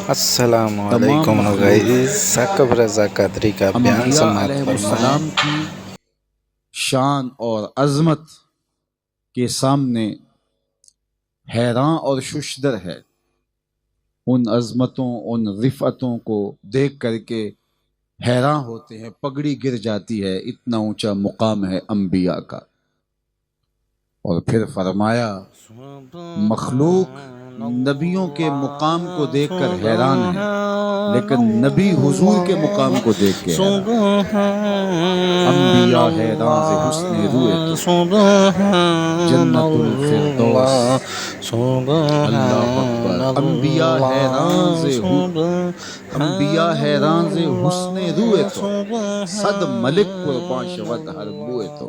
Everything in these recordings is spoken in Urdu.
السلام تمام علیکم مخلوق غائز ثاقب رضا قادری کا بیان انبیاء سماعت علیہ فرمائیں۔ السلام کی شان اور عظمت کے سامنے حیران اور ششدر ہے۔ ان عظمتوں ان رفعتوں کو دیکھ کر کے حیران ہوتے ہیں، پگڑی گر جاتی ہے، اتنا اونچا مقام ہے انبیاء کا۔ اور پھر فرمایا مخلوق نبیوں کے مقام کو دیکھ کر حیران ہے، لیکن نبی حضور کے مقام کو دیکھ کے حیران۔ انبیاء حیران سے حسن روئے تو جنت الفردوس۔ اللہ اکبر۔ انبیاء حیران سے حسن روئے تو صد ملک قربان شود ہر بوئے تو۔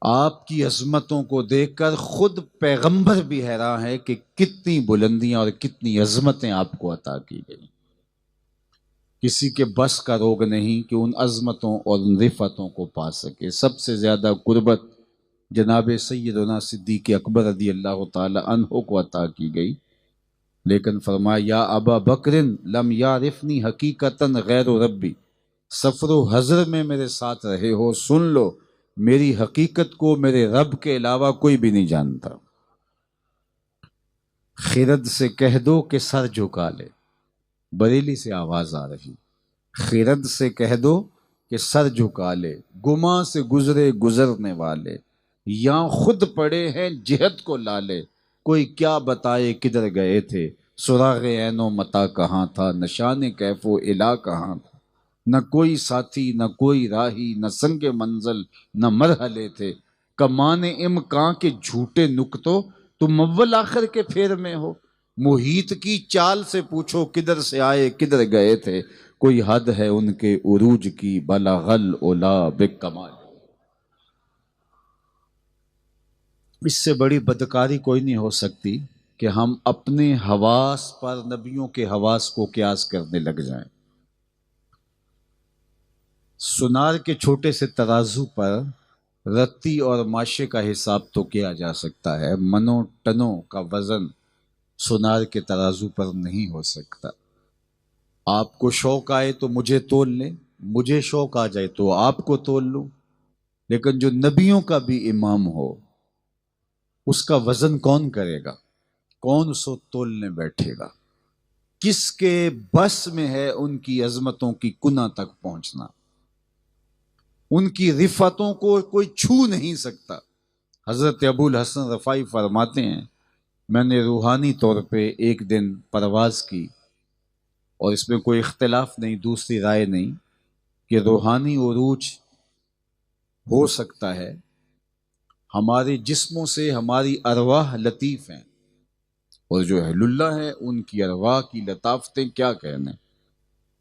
آپ کی عظمتوں کو دیکھ کر خود پیغمبر بھی حیران ہے کہ کتنی بلندیاں اور کتنی عظمتیں آپ کو عطا کی گئی۔ کسی کے بس کا روگ نہیں کہ ان عظمتوں اور ان رفعتوں کو پا سکے۔ سب سے زیادہ قربت جناب سیدنا صدیق اکبر رضی اللہ تعالی عنہ کو عطا کی گئی، لیکن فرمایا یا ابا بکر لم یعرفنی حقیقتاً غیر ربی، سفر و حضر میں میرے ساتھ رہے ہو، سن لو میری حقیقت کو میرے رب کے علاوہ کوئی بھی نہیں جانتا۔ خرد سے کہہ دو کہ سر جھکا لے، بریلی سے آواز آ رہی، خرد سے کہہ دو کہ سر جھکا لے، گماں سے گزرے گزرنے والے، یا خود پڑے ہیں جہت کو لالے، کوئی کیا بتائے کدھر گئے تھے، سراغ عین و متا کہاں تھا، نشان کیف و الا کہاں تھا، نہ کوئی ساتھی نہ کوئی راہی، نہ سنگ منزل نہ مرحلے تھے، کمان امکان کے جھوٹے نکتوں تم اول آخر کے پھیر میں ہو، محیط کی چال سے پوچھو کدھر سے آئے کدھر گئے تھے، کوئی حد ہے ان کے عروج کی بلغ العلا بکمال۔ اس سے بڑی بدکاری کوئی نہیں ہو سکتی کہ ہم اپنے حواس پر نبیوں کے حواس کو قیاس کرنے لگ جائیں۔ سنار کے چھوٹے سے ترازو پر رتی اور ماشے کا حساب تو کیا جا سکتا ہے، منوں ٹنوں کا وزن سنار کے ترازو پر نہیں ہو سکتا۔ آپ کو شوق آئے تو مجھے تول لیں، مجھے شوق آ جائے تو آپ کو تول لوں، لیکن جو نبیوں کا بھی امام ہو اس کا وزن کون کرے گا؟ کون اس کو تولنے بیٹھے گا؟ کس کے بس میں ہے ان کی عظمتوں کی کنہ تک پہنچنا؟ ان کی رفعتوں کو کوئی چھو نہیں سکتا۔ حضرت ابو الحسن رفاعی فرماتے ہیں میں نے روحانی طور پہ ایک دن پرواز کی، اور اس میں کوئی اختلاف نہیں، دوسری رائے نہیں، کہ روحانی عروج ہو سکتا ہے۔ ہمارے جسموں سے ہماری ارواح لطیف ہیں، اور جو اہل اللہ ہے ان کی ارواح کی لطافتیں کیا کہنے۔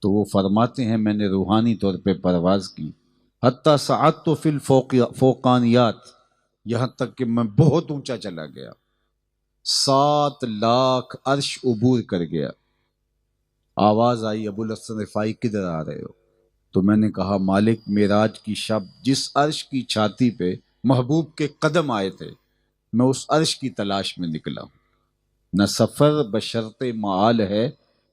تو وہ فرماتے ہیں میں نے روحانی طور پہ پرواز کی، حتیٰ صعدت فی الفوقانیات، یہاں تک کہ میں بہت اونچا چلا گیا، 7 لاکھ عرش عبور کر گیا۔ آواز آئی ابو الحسن رفاعی کدھر آ رہے ہو؟ تو میں نے کہا مالک معراج کی شب جس عرش کی چھاتی پہ محبوب کے قدم آئے تھے میں اس عرش کی تلاش میں نکلا ہوں۔ نہ سفر بشرط معال ہے،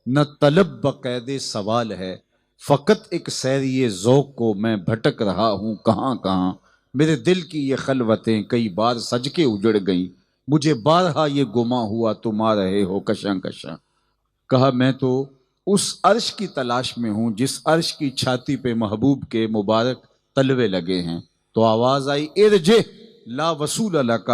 نہ طلب بقید سوال ہے، فقط ایک سیری ذوق کو میں بھٹک رہا ہوں کہاں کہاں، میرے دل کی یہ خلوتیں کئی بار سج کے اجڑ گئیں، مجھے بارہا یہ گماں ہوا تم آ رہے ہو کشاں کشاں۔ کہا میں تو اس عرش کی تلاش میں ہوں جس عرش کی چھاتی پہ محبوب کے مبارک تلوے لگے ہیں۔ تو آواز آئی ارجع لا وصول لک،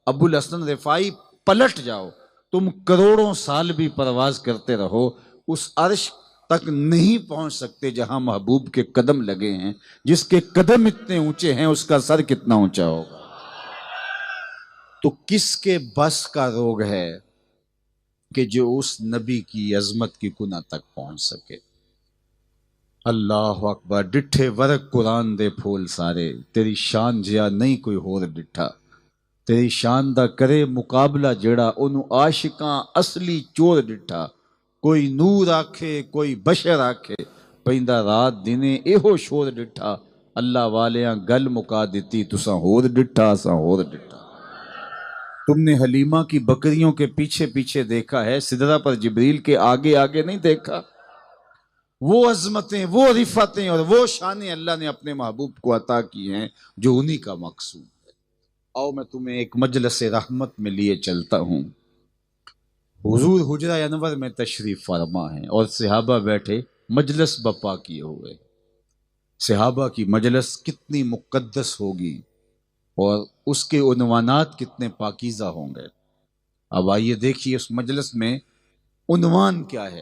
ابو الحسن رفاعی پلٹ جاؤ، تم کروڑوں سال بھی پرواز کرتے رہو اس عرش تک نہیں پہنچ سکتے جہاں محبوب کے قدم لگے ہیں۔ جس کے قدم اتنے اونچے ہیں اس کا سر کتنا اونچا ہوگا؟ تو کس کے بس کا روگ ہے کہ جو اس نبی کی عظمت کی کنہ تک پہنچ سکے؟ اللہ اکبر۔ ڈٹھے ورق قرآن دے پھول سارے، تیری شان جیا نہیں کوئی ہور ڈٹھا، تیری شان دا کرے مقابلہ جڑا انہوں عاشقاں اصلی چور ڈٹھا، کوئی نور آکھے کوئی بشر آکھے، پیندا رات دنے ایہو شور ڈٹھا، اللہ والیاں گل مکا دیتی تساں ہور ڈٹھا اساں ہور ڈٹھا۔ تم نے حلیمہ کی بکریوں کے پیچھے پیچھے دیکھا ہے، سدرہ پر جبریل کے آگے آگے نہیں دیکھا؟ وہ عظمتیں، وہ رفعتیں اور وہ شانیں اللہ نے اپنے محبوب کو عطا کی ہیں جو انہی کا مقصود ہے۔ آؤ میں تمہیں ایک مجلس رحمت میں لیے چلتا ہوں۔ حضور حجرہ انور میں تشریف فرما ہیں اور صحابہ بیٹھے مجلس بپا کیے ہوئے۔ صحابہ کی مجلس کتنی مقدس ہوگی اور اس کے عنوانات کتنے پاکیزہ ہوں گے۔ اب آئیے دیکھیے اس مجلس میں عنوان کیا ہے۔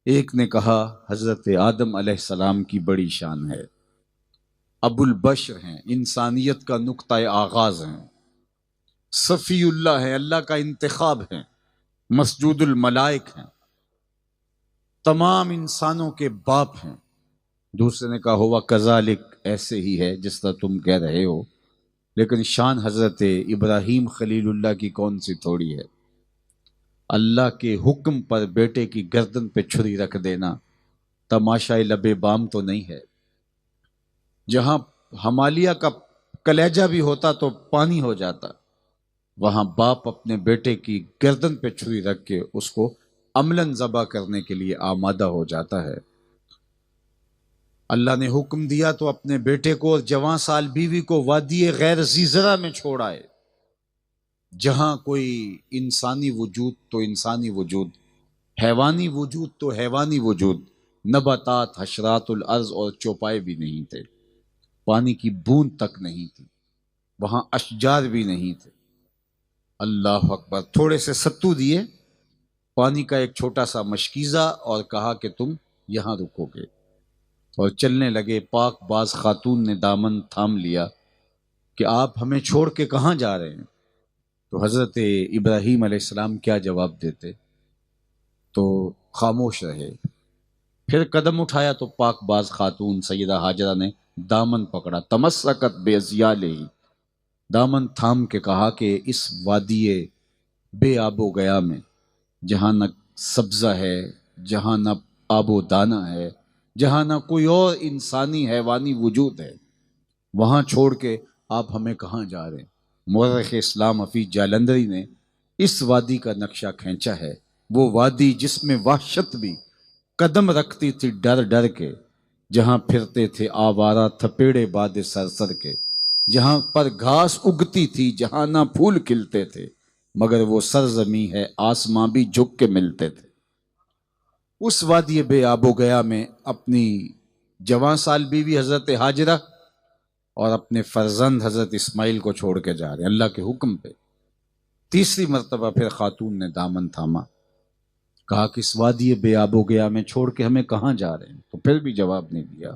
ایک نے کہا حضرت آدم علیہ السلام کی بڑی شان ہے، ابو البشر ہیں، انسانیت کا نقطۂ آغاز ہیں، صفی اللہ ہیں، اللہ کا انتخاب ہیں، مسجود الملائک ہیں، تمام انسانوں کے باپ ہیں۔ دوسرے نے کہا ہوا کذالک، ایسے ہی ہے جس طرح تم کہہ رہے ہو، لیکن شان حضرت ابراہیم خلیل اللہ کی کون سی تھوڑی ہے؟ اللہ کے حکم پر بیٹے کی گردن پہ چھری رکھ دینا تماشائے لب بام تو نہیں ہے۔ جہاں ہمالیہ کا کلیجہ بھی ہوتا تو پانی ہو جاتا، وہاں باپ اپنے بیٹے کی گردن پہ چھری رکھ کے اس کو عملاً ذبح کرنے کے لیے آمادہ ہو جاتا ہے۔ اللہ نے حکم دیا تو اپنے بیٹے کو اور جوان سال بیوی کو وادی غیر ذی زرع میں چھوڑ آئے، جہاں کوئی انسانی وجود تو انسانی وجود، حیوانی وجود تو حیوانی وجود، نباتات، حشرات الارض اور چوپائے بھی نہیں تھے، پانی کی بوند تک نہیں تھی، وہاں اشجار بھی نہیں تھے۔ اللہ اکبر۔ تھوڑے سے ستو دیے، پانی کا ایک چھوٹا سا مشکیزہ، اور کہا کہ تم یہاں رکو گے، اور چلنے لگے۔ پاک باز خاتون نے دامن تھام لیا کہ آپ ہمیں چھوڑ کے کہاں جا رہے ہیں؟ تو حضرت ابراہیم علیہ السلام کیا جواب دیتے؟ تو خاموش رہے۔ پھر قدم اٹھایا تو پاک باز خاتون سیدہ ہاجرہ نے دامن پکڑا، تمسکت بِأَزْيَالِهِ، دامن تھام کے کہا کہ اس وادی بے آب و گیا میں، جہاں نہ سبزہ ہے، جہاں نہ آب و دانہ ہے، جہاں نہ کوئی اور انسانی حیوانی وجود ہے، وہاں چھوڑ کے آپ ہمیں کہاں جا رہے ہیں؟ مورخ اسلام حفیظ جالندری نے اس وادی کا نقشہ کھینچا ہے، وہ وادی جس میں وحشت بھی قدم رکھتی تھی ڈر ڈر کے، جہاں پھرتے تھے آوارہ تھپیڑے باد سرسر کے، جہاں پر گھاس اگتی تھی، جہاں نہ پھول کھلتے تھے، مگر وہ سرزمیں ہے آسماں بھی جھک کے ملتے تھے۔ اس وادی بے آب و گیا میں اپنی جوان سال بیوی حضرت ہاجرہ اور اپنے فرزند حضرت اسماعیل کو چھوڑ کے جا رہے ہیں اللہ کے حکم پہ۔ تیسری مرتبہ پھر خاتون نے دامن تھاما، کہا کہ اس وادی بے آب و گیا میں چھوڑ کے ہمیں کہاں جا رہے ہیں؟ تو پھر بھی جواب نہیں دیا۔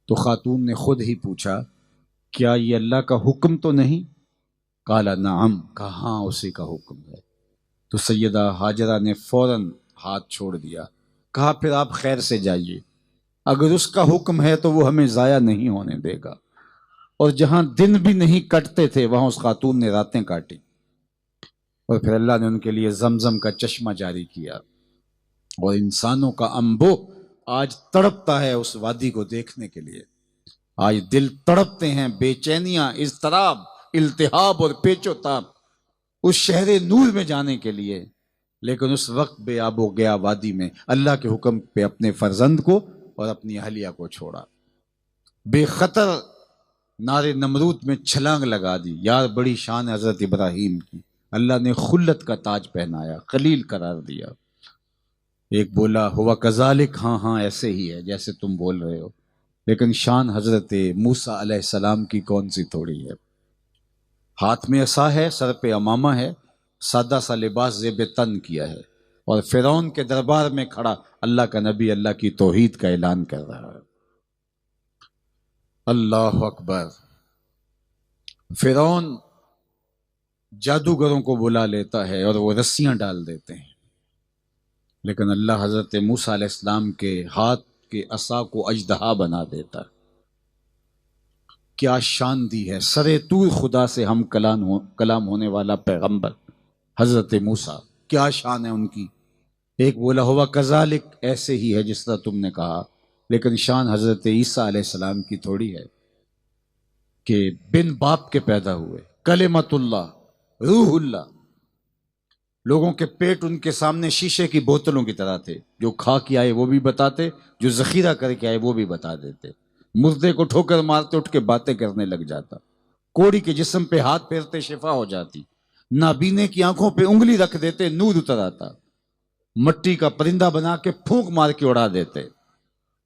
تو خاتون نے خود ہی پوچھا کیا یہ اللہ کا حکم تو نہیں؟ قالا نعم، کہا ہاں اسی کا حکم ہے۔ تو سیدہ ہاجرہ نے فوراً ہاتھ چھوڑ دیا، کہا پھر آپ خیر سے جائیے، اگر اس کا حکم ہے تو وہ ہمیں ضائع نہیں ہونے دے گا۔ اور جہاں دن بھی نہیں کٹتے تھے وہاں اس خاتون نے راتیں کاٹی، اور پھر اللہ نے ان کے لیے زمزم کا چشمہ جاری کیا، اور انسانوں کا انبو آج تڑپتا ہے اس وادی کو دیکھنے کے لیے۔ آج دل تڑپتے ہیں، بے چینیاں، اضطراب، التہاب اور پیچ و تاب اس شہر نور میں جانے کے لیے، لیکن اس وقت بے آب و گیا وادی میں اللہ کے حکم پہ اپنے فرزند کو اور اپنی اہلیہ کو چھوڑا، بے خطر نار نمرود میں چھلانگ لگا دی۔ یار بڑی شان ہے حضرت ابراہیم کی، اللہ نے خلت کا تاج پہنایا، خلیل قرار دیا۔ ایک بولا ہوا کذالک، ہاں ہاں ایسے ہی ہے جیسے تم بول رہے ہو، لیکن شان حضرت موسیٰ علیہ السلام کی کون سی تھوڑی ہے؟ ہاتھ میں عصا ہے، سر پہ امامہ ہے، سادہ سا لباس زیب تن کیا ہے، اور فرعون کے دربار میں کھڑا اللہ کا نبی اللہ کی توحید کا اعلان کر رہا ہے۔ اللہ اکبر۔ فرعون جادوگروں کو بلا لیتا ہے اور وہ رسیاں ڈال دیتے ہیں، لیکن اللہ حضرت موسیٰ علیہ السلام کے ہاتھ کے عصا کو اژدہا بنا دیتا ہے۔ کیا شان دی ہے، سرے طور خدا سے ہم کلام ہونے والا پیغمبر حضرت موسیٰ، کیا شان ہے ان کی۔ ایک بولا ہوا کذالک، ایسے ہی ہے جس طرح تم نے کہا، لیکن شان حضرت عیسیٰ علیہ السلام کی تھوڑی ہے کہ بن باپ کے پیدا ہوئے، کلمت اللہ، روح اللہ. لوگوں کے پیٹ ان کے سامنے شیشے کی بوتلوں کی طرح تھے، جو کھا کے آئے وہ بھی بتاتے، جو ذخیرہ کر کے آئے وہ بھی بتا دیتے. مردے کو ٹھوکر مارتے اٹھ کے باتیں کرنے لگ جاتا، کوڑی کے جسم پہ ہاتھ پھیرتے شفا ہو جاتی، نابینے کی آنکھوں پہ انگلی رکھ دیتے نور اتر آتا، مٹی کا پرندہ بنا کے پھونک مار کے اڑا دیتے.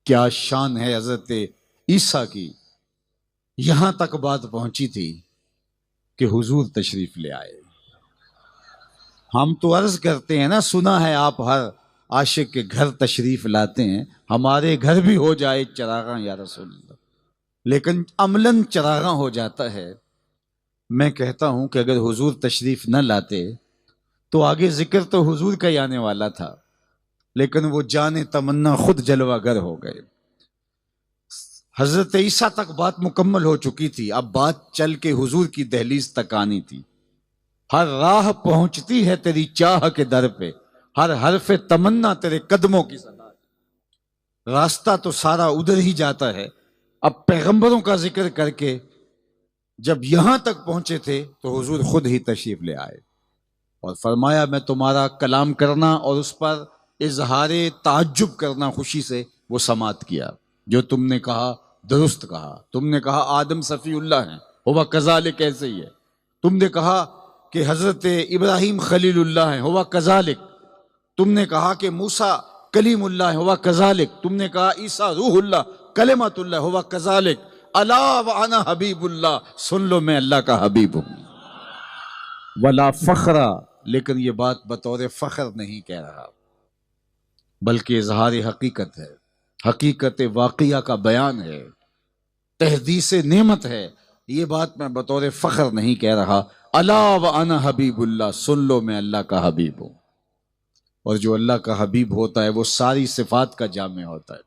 کیا شان ہے حضرت عیسیٰ کی. یہاں تک بات پہنچی تھی کہ حضور تشریف لے آئے. ہم تو عرض کرتے ہیں نا، سنا ہے آپ ہر عاشق کے گھر تشریف لاتے ہیں، ہمارے گھر بھی ہو جائے چراغاں یا رسول اللہ، لیکن عملاً چراغاں ہو جاتا ہے. میں کہتا ہوں کہ اگر حضور تشریف نہ لاتے تو آگے ذکر تو حضور کا ہی آنے والا تھا، لیکن وہ جان تمنا خود جلوہ گر ہو گئے. حضرت عیسیٰ تک بات مکمل ہو چکی تھی، اب بات چل کے حضور کی دہلیز تک آنی تھی. ہر راہ پہنچتی ہے تیری چاہ کے در پہ، ہر حرف تمنا تیرے قدموں کی صدا. راستہ تو سارا ادھر ہی جاتا ہے. اب پیغمبروں کا ذکر کر کے جب یہاں تک پہنچے تھے تو حضور خود ہی تشریف لے آئے اور فرمایا میں تمہارا کلام کرنا اور اس پر اظہار تعجب کرنا خوشی سے وہ سماعت کیا. جو تم نے کہا درست کہا. تم نے کہا آدم صفی اللہ ہیں، ہوا کذالک ایسے ہی ہے. تم نے کہا کہ حضرت ابراہیم خلیل اللہ ہیں، ہوا کذالک. تم نے کہا کہ موسیٰ کلیم اللہ ہے، ہوا کذالک. تم نے کہا عیسیٰ روح اللہ کلمۃ اللہ، ہوا کذالک. الا وانا حبیب اللہ، سن لو میں اللہ کا حبیب ہوں. ولا فخرا، لیکن یہ بات بطور فخر نہیں کہہ رہا بلکہ اظہار حقیقت ہے، حقیقت واقعہ کا بیان ہے، تحدیث نعمت ہے. یہ بات میں بطور فخر نہیں کہہ رہا. الا وانا حبیب اللہ، سن لو میں اللہ کا حبیب ہوں. اور جو اللہ کا حبیب ہوتا ہے وہ ساری صفات کا جامع ہوتا ہے.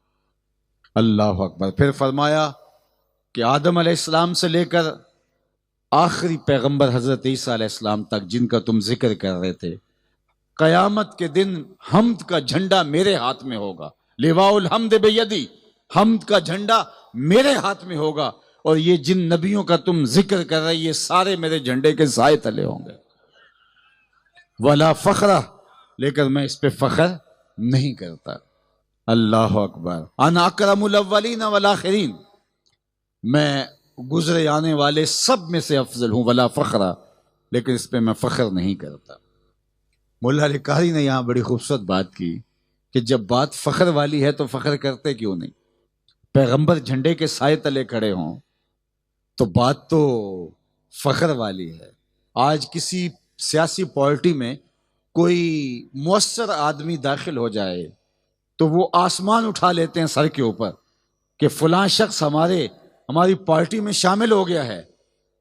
اللہ اکبر. پھر فرمایا کہ آدم علیہ السلام سے لے کر آخری پیغمبر حضرت عیسیٰ علیہ السلام تک جن کا تم ذکر کر رہے تھے، قیامت کے دن حمد کا جھنڈا میرے ہاتھ میں ہوگا. لواء الحمد بیدی، حمد کا جھنڈا میرے ہاتھ میں ہوگا. اور یہ جن نبیوں کا تم ذکر کر رہے یہ سارے میرے جھنڈے کے سائے تلے ہوں گے. ولا فخرہ، لیکن میں اس پہ فخر نہیں کرتا. اللہ اکبر. انا اکرم الاولین والآخرین، میں گزرے آنے والے سب میں سے افضل ہوں. ولا فخرہ، لیکن اس پہ میں فخر نہیں کرتا. مولا علی قاری نے یہاں بڑی خوبصورت بات کی کہ جب بات فخر والی ہے تو فخر کرتے کیوں نہیں؟ پیغمبر جھنڈے کے سائے تلے کھڑے ہوں تو بات تو فخر والی ہے. آج کسی سیاسی پارٹی میں کوئی مؤثر آدمی داخل ہو جائے تو وہ آسمان اٹھا لیتے ہیں سر کے اوپر کہ فلاں شخص ہماری پارٹی میں شامل ہو گیا ہے.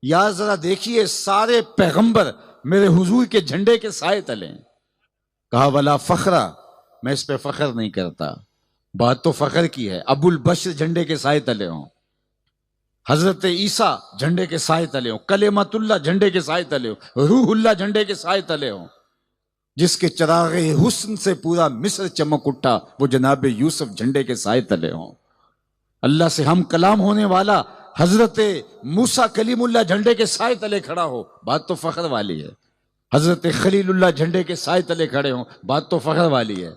یا ذرا دیکھیے سارے پیغمبر میرے حضور کے جھنڈے کے سائے تلے ہیں. کہا ولا فخرہ، میں اس پہ فخر نہیں کرتا. بات تو فخر کی ہے. ابو البشر جھنڈے کے سائے تلے ہوں، حضرت عیسیٰ جھنڈے کے سائے تلے ہوں، کلمۃ اللہ جھنڈے کے سائے تلے ہوں، روح اللہ جھنڈے کے سائے تلے ہوں. جس کے چراغ حسن سے پورا مصر چمک اٹھا وہ جناب یوسف جھنڈے کے سائے تلے ہوں. اللہ سے ہم کلام ہونے والا حضرت موسیٰ کلیم اللہ جھنڈے کے سائے تلے کھڑا ہو، بات تو فخر والی ہے. حضرت خلیل اللہ جھنڈے کے سائے تلے کھڑے ہوں، بات تو فخر والی ہے.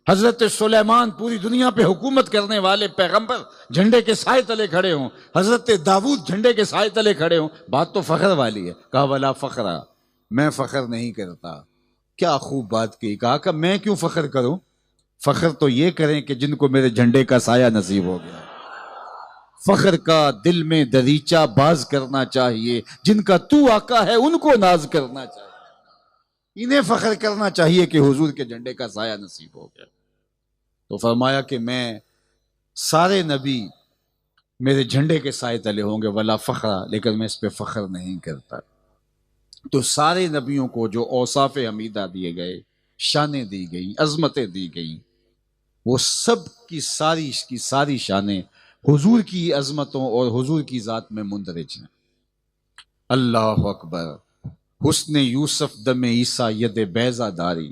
حضرت سلیمان پوری دنیا پہ حکومت کرنے والے پیغمبر جھنڈے کے سائے تلے کھڑے ہوں، حضرت داؤد جھنڈے کے سائے تلے کھڑے ہوں، بات تو فخر والی ہے. کہا ولا فخرہ، میں فخر نہیں کرتا. کیا خوب بات کی. کہا کہ میں کیوں فخر کروں؟ فخر تو یہ کریں کہ جن کو میرے جھنڈے کا سایہ نصیب ہو گیا. فخر کا دل میں دریچہ باز کرنا چاہیے، جن کا تو آقا ہے ان کو ناز کرنا چاہیے. انہیں فخر کرنا چاہیے کہ حضور کے جھنڈے کا سایہ نصیب ہو گیا. تو فرمایا کہ میں سارے نبی میرے جھنڈے کے سائے تلے ہوں گے. ولا فخرہ، لیکن میں اس پہ فخر نہیں کرتا. تو سارے نبیوں کو جو اوصاف حمیدہ دیے گئے، شانیں دی گئیں، عظمتیں دی گئیں، وہ سب کی ساری شانیں حضور کی عظمتوں اور حضور کی ذات میں مندرج ہیں. اللہ اکبر. حسن یوسف دم عیسیٰ ید بیضا داری،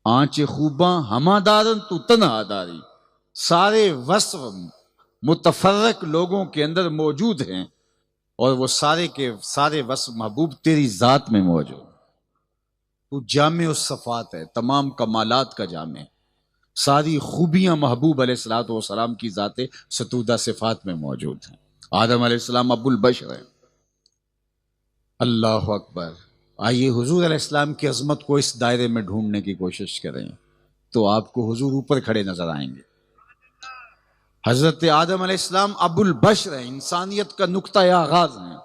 آنچ خوباں ہما دارن تو تنہا داری. سارے وصف متفرق لوگوں کے اندر موجود ہیں اور وہ سارے کے سارے وصف محبوب تیری ذات میں موجود. تو جامع الصفات ہے، تمام کمالات کا جامع ہے، ساری خوبیاں محبوب علیہ الصلوۃ والسلام کی ذات ستودہ صفات میں موجود ہیں۔ آدم علیہ السلام ابو البشر ہیں۔ اللہ اکبر۔ آئیے حضور علیہ السلام کی عظمت کو اس دائرے میں ڈھونڈنے کی کوشش کریں تو آپ کو حضور اوپر کھڑے نظر آئیں گے۔ حضرت آدم علیہ السلام ابو البشر ہیں، انسانیت کا نقطہ آغاز ہیں،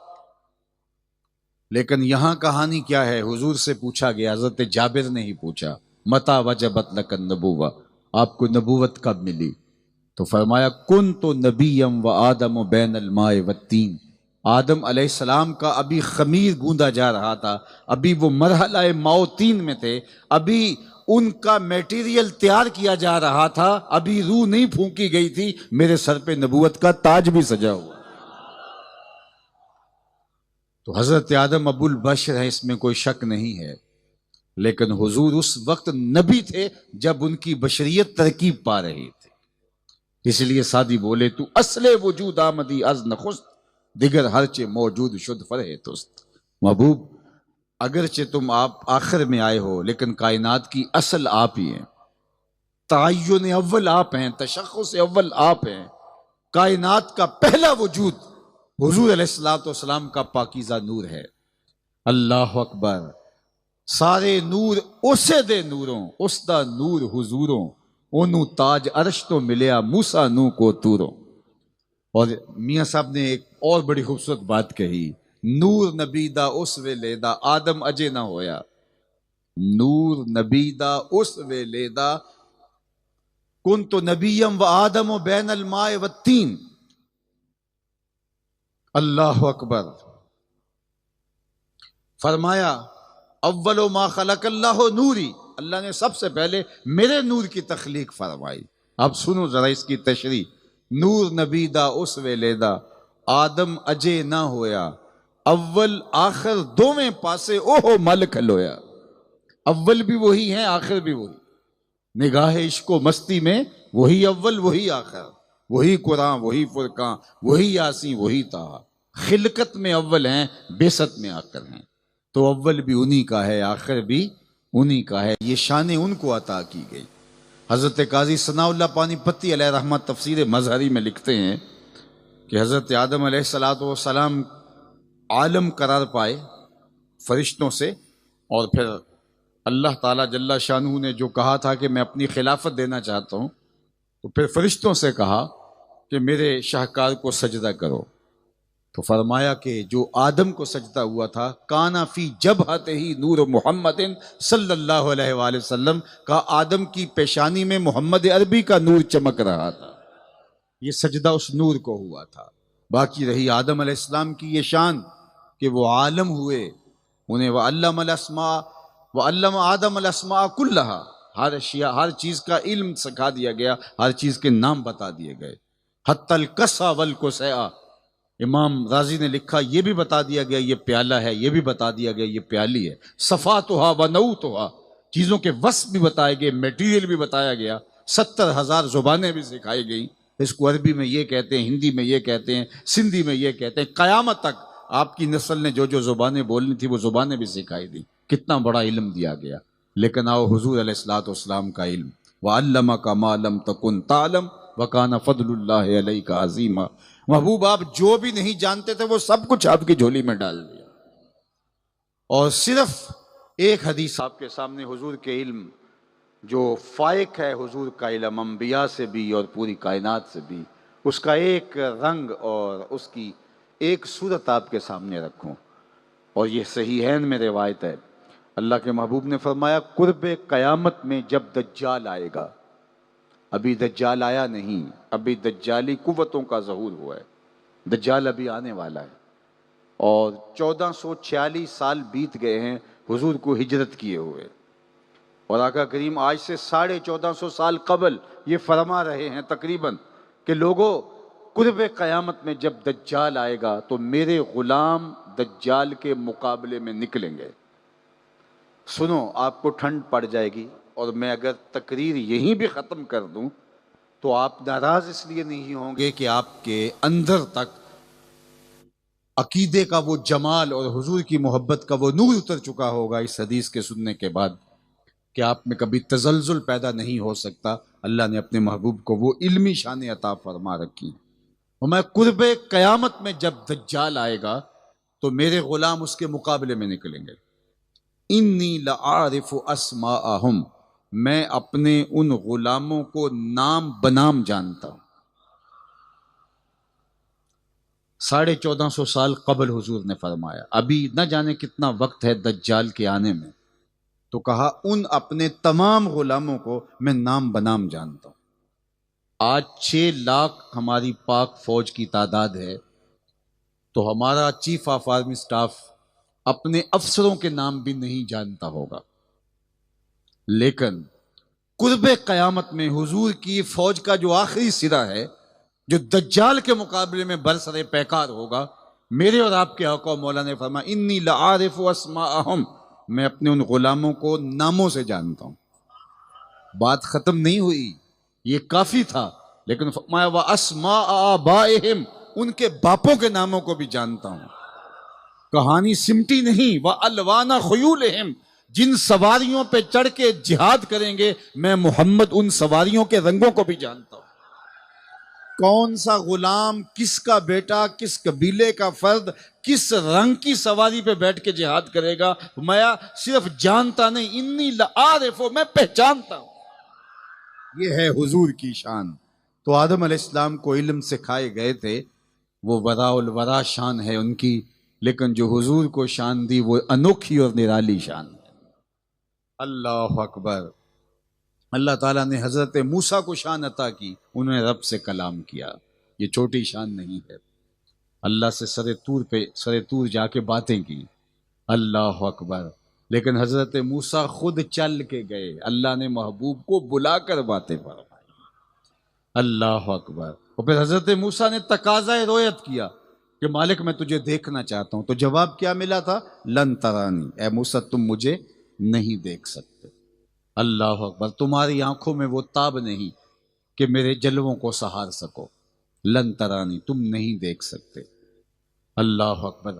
لیکن یہاں کہانی کیا ہے؟ حضور سے پوچھا گیا، حضرت جابر نے ہی پوچھا، متا وجبت لک النبوہ، آپ کو نبوت کب ملی؟ تو فرمایا کنت نبیم و آدم بین الماء والتین، آدم علیہ السلام کا ابھی خمیر گوندا جا رہا تھا، ابھی وہ مرحلہ ماء و تین میں تھے، ابھی ان کا میٹیریل تیار کیا جا رہا تھا، ابھی روح نہیں پھونکی گئی تھی، میرے سر پہ نبوت کا تاج بھی سجا ہوا۔ تو حضرت آدم ابو البشر ہے، اس میں کوئی شک نہیں ہے، لیکن حضور اس وقت نبی تھے جب ان کی بشریت ترکیب پا رہی تھی، اس لیے سادی بولے تو اصل وجود آمدی از نخست، دیگر ہرچے موجود شد فرح تست۔ محبوب اگرچہ تم آپ آخر میں آئے ہو، لیکن کائنات کی اصل آپ ہی ہیں، تعین اول آپ ہیں، تشخص اول آپ ہیں، کائنات کا پہلا وجود حضور علیہ الصلوۃ والسلام کا پاکیزہ نور ہے۔ اللہ اکبر۔ سارے نور اسے دے نوروں، اس دا نور حضوروں، اونوں تاج عرش تو ملیا موسیٰ نو کو توروں۔ اور میاں صاحب نے ایک اور بڑی خوبصورت بات کہی، نور نبی دا اس ویلے دا آدم اجے نہ ہویا، نور نبی دا اس ویلے دا کنت نبیم و آدم بین الماء والتین۔ اللہ اکبر۔ فرمایا اول ما خلق اللہ نوری، اللہ نے سب سے پہلے میرے نور کی تخلیق فرمائی۔ اب سنو ذرا اس کی تشریح، نور نبی دا اس ویلے دا آدم اجے نہ ہویا، اول آخر دوویں پاسے اوہو مل کھلویا، اول بھی وہی ہیں آخر بھی وہی، نگاہ عشق و مستی میں وہی اول وہی آخر، وہی قرآن وہی فرقان وہی یاسین وہی طٰہٰ، خلقت میں اول ہیں بعثت میں آخر ہیں، تو اول بھی انہی کا ہے آخر بھی انہی کا ہے، یہ شان ان کو عطا کی گئی۔ حضرت قاضی ثناء اللہ پانی پتی علیہ رحمت تفسیر مظہری میں لکھتے ہیں کہ حضرت آدم علیہ السلام عالم قرار پائے فرشتوں سے، اور پھر اللہ تعالیٰ جل شانہ نے جو کہا تھا کہ میں اپنی خلافت دینا چاہتا ہوں، تو پھر فرشتوں سے کہا کہ میرے شاہکار کو سجدہ کرو، تو فرمایا کہ جو آدم کو سجدہ ہوا تھا کانا فی جبہتہ ہی نور محمد صلی اللہ علیہ وآلہ وسلم کا، آدم کی پیشانی میں محمد عربی کا نور چمک رہا تھا، یہ سجدہ اس نور کو ہوا تھا۔ باقی رہی آدم علیہ السلام کی یہ شان کہ وہ عالم ہوئے، انہیں وَعَلَّمَ الْأَسْمَاءَ وَعَلَّمَ آدَمَ الْأَسْمَاءَ كُلَّهَا، ہر چیز کا علم سکھا دیا گیا، ہر چیز کے نام بتا دیے گئے، حتی الکسا والکسیٰ، امام رازی نے لکھا یہ بھی بتا دیا گیا یہ پیالہ ہے، یہ بھی بتا دیا گیا یہ پیالی ہے، صفاتھا ونعوتھا، چیزوں کے وصف بھی بتائے گئے، میٹیریل بھی بتایا گیا، 70,000 زبانیں بھی سکھائی گئی، اس کو عربی میں یہ کہتے ہیں، ہندی میں یہ کہتے ہیں، سندھی میں یہ کہتے ہیں، قیامت تک آپ کی نسل نے جو جو زبانیں بولنی تھی وہ زبانیں بھی سکھائی دی، کتنا بڑا علم دیا گیا۔ لیکن آؤ حضور علیہ الصلوۃ والسلام کا علم، وَعَلَّمَكَ مَا لَمْ تَكُنْ تَعْلَمْ وَكَانَ فَضْلُ اللَّهِ عَلَيْكَ عَظِيمًا۔ محبوب آپ جو بھی نہیں جانتے تھے وہ سب کچھ آپ کی جھولی میں ڈال دیا، اور صرف ایک حدیث آپ کے سامنے، حضور کے علم جو فائق ہے، حضور کا علم انبیاء سے بھی اور پوری کائنات سے بھی، اس کا ایک رنگ اور اس کی ایک صورت آپ کے سامنے رکھوں، اور یہ صحیحین میں روایت ہے، اللہ کے محبوب نے فرمایا قرب قیامت میں جب دجال آئے گا، ابھی دجال آیا نہیں، ابھی دجالی قوتوں کا ظہور ہوا ہے، دجال ابھی آنے والا ہے، اور 1446 سال بیت گئے ہیں حضور کو ہجرت کیے ہوئے، اور آقا کریم آج سے 1450 سال قبل یہ فرما رہے ہیں تقریباً کہ لوگوں قرب قیامت میں جب دجال آئے گا تو میرے غلام دجال کے مقابلے میں نکلیں گے۔ سنو آپ کو ٹھنڈ پڑ جائے گی، اور میں اگر تقریر یہیں بھی ختم کر دوں تو آپ ناراض اس لیے نہیں ہوں گے کہ آپ کے اندر تک عقیدے کا وہ جمال اور حضور کی محبت کا وہ نور اتر چکا ہوگا اس حدیث کے سننے کے بعد کہ آپ میں کبھی تزلزل پیدا نہیں ہو سکتا. اللہ نے اپنے محبوب کو وہ علمی شان عطا فرما رکھی. اور میں قرب قیامت میں جب دجال آئے گا تو میرے غلام اس کے مقابلے میں نکلیں گے. انی لعارف اسماءہم، میں اپنے ان غلاموں کو نام بنام جانتا ہوں. 1450 سال قبل حضور نے فرمایا. ابھی نہ جانے کتنا وقت ہے دجال کے آنے میں، تو کہا ان اپنے تمام غلاموں کو میں نام بنام جانتا ہوں. آج 6 لاکھ ہماری پاک فوج کی تعداد ہے، تو ہمارا چیف آف آرمی سٹاف اپنے افسروں کے نام بھی نہیں جانتا ہوگا. لیکن قرب قیامت میں حضور کی فوج کا جو آخری سرا ہے، جو دجال کے مقابلے میں برسر پیکار ہوگا، میرے اور آپ کے آقا مولا نے فرمایا انی لعارف اسماءہم، میں اپنے ان غلاموں کو ناموں سے جانتا ہوں. بات ختم نہیں ہوئی، یہ کافی تھا. لیکن فرمایا واسماء آبائہم، ان کے باپوں کے ناموں کو بھی جانتا ہوں. کہانی سمٹی نہیں. والوان خیولہم، جن سواریوں پہ چڑھ کے جہاد کریں گے میں محمد ان سواریوں کے رنگوں کو بھی جانتا ہوں. کون سا غلام، کس کا بیٹا، کس قبیلے کا فرد کس رنگ کی سواری پہ بیٹھ کے جہاد کرے گا، میں صرف جانتا نہیں، انی لعارف، میں پہچانتا ہوں. یہ ہے حضور کی شان. تو آدم علیہ السلام کو علم سکھائے گئے تھے، وہ وراء الورا شان ہے ان کی، لیکن جو حضور کو شان دی وہ انوکھی اور نرالی شان ہے. اللہ اکبر. اللہ تعالیٰ نے حضرت موسیٰ کو شان عطا کی، انہوں نے رب سے کلام کیا. یہ چھوٹی شان نہیں ہے. اللہ سے سر طور جا کے باتیں کی. اللہ اکبر. لیکن حضرت موسیٰ خود چل کے گئے، اللہ نے محبوب کو بلا کر باتیں فرمائی. اللہ اکبر. اور پھر حضرت موسیٰ نے تقاضۂ رویت کیا کہ مالک میں تجھے دیکھنا چاہتا ہوں. تو جواب کیا ملا تھا؟ لن ترانی، اے موسیٰ تم مجھے نہیں دیکھ سکتے. اللہ اکبر. تمہاری آنکھوں میں وہ تاب نہیں کہ میرے جلووں کو سہار سکو. لن ترانی، تم نہیں دیکھ سکتے. اللہ اکبر.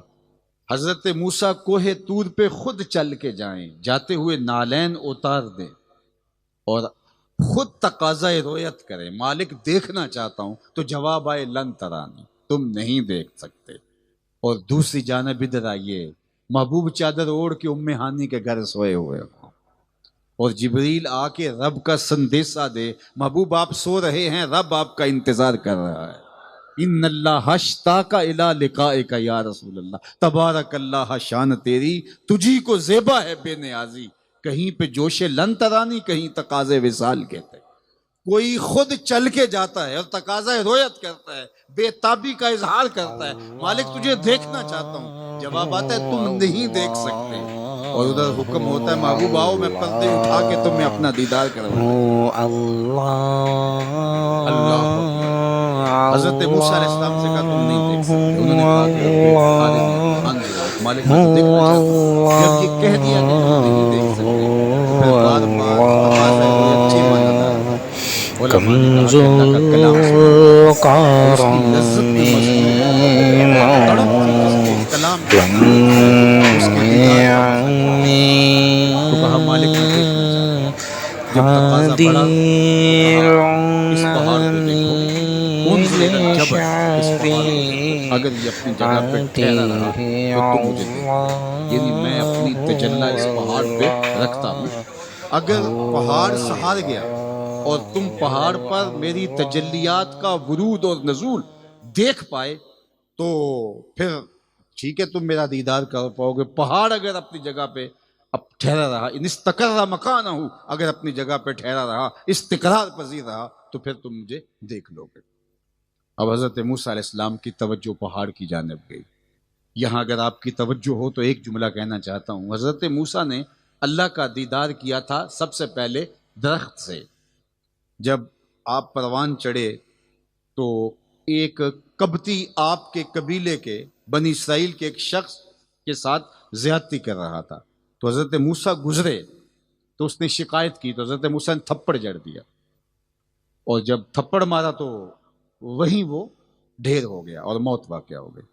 حضرت موسیٰ کوہ طور پہ خود چل کے جائیں، جاتے ہوئے نالین اتار دیں اور خود تقاضۂ رویت کریں، مالک دیکھنا چاہتا ہوں. تو جواب آئے لن ترانی، تم نہیں دیکھ سکتے. اور دوسری جانب ادھر آئیے، محبوب چادر اوڑھ کے ام ہانی کے گھر سوئے ہوئے ہوں اور جبریل آ کے رب کا سندیسہ دے، محبوب آپ سو رہے ہیں، رب آپ کا انتظار کر رہا ہے. ان اللہ اشتاق الی لقائک یا رسول اللہ، تبارک اللہ، شان تیری تجھی کو زیبا ہے بے نیازی. کہیں پہ جوش لن ترانی، کہیں تقاضے وصال کہتے ہیں. کوئی خود چل کے جاتا ہے اور تقاضۂ رویت کرتا ہے، بے تابی کا اظہار کرتا ہے، مالک تجھے دیکھنا چاہتا ہوں. جواب آتا ہے تم نہیں دیکھ سکتے. اور ادھر حکم ہوتا ہے محبوب آؤ، میں پردے اٹھا کے تمہیں اپنا دیدار کراؤں. اللہ. حضرت موسیٰ علیہ السلام سے کہا تم نہیں دیکھ سکتے. انہوں نے کہا کہ مالک میں تو دیکھنا چاہتا ہوں. جب یہ کہہ دیا کہ تم نہیں دیکھ سکتے، تو پھر بار بار تقاضۂ رویت چھ مانا تھا. علماء نے کہا کہ اللہ کا کلام سنو، اس کی لذت میں مضمون تڑپ تھی جس کے کلام کے اس کے دیدار کا. تو کہا مالک میں دیکھنا چاہتا ہوں. جب تقاضا بڑا اس پہاڑ کو دیکھو، انظر الی الجبل، اس پہاڑ کو دیکھو، اگر یہ اپنی جگہ پہ ٹھہرا رہا تو تم مجھے دیکھو. یعنی میں اپنی تجلی اس پہاڑ پہ رکھتا ہوں. اگر پہاڑ سہار گیا اور تم پہاڑ پر میری تجلیات کا ورود اور نزول دیکھ پائے تو پھر ٹھیک ہے، تم میرا دیدار کر پاؤ گے. پہاڑ اگر اپنی جگہ پہ اب ٹھہرا رہا، ان استقر مکانہ، اگر اپنی جگہ پہ ٹھہرا رہا، استقرار پذیر رہا، تو پھر تم مجھے دیکھ لو گے. اب حضرت موسیٰ علیہ السلام کی توجہ پہاڑ کی جانب گئی. یہاں اگر آپ کی توجہ ہو تو ایک جملہ کہنا چاہتا ہوں. حضرت موسیٰ نے اللہ کا دیدار کیا تھا سب سے پہلے درخت سے. جب آپ پروان چڑھے تو ایک قبطی آپ کے قبیلے کے بنی اسرائیل کے ایک شخص کے ساتھ زیادتی کر رہا تھا. تو حضرت موسیٰ گزرے تو اس نے شکایت کی، تو حضرت موسیٰ نے تھپڑ جڑ دیا، اور جب تھپڑ مارا تو وہیں وہ ڈھیر ہو گیا اور موت واقع ہو گئی.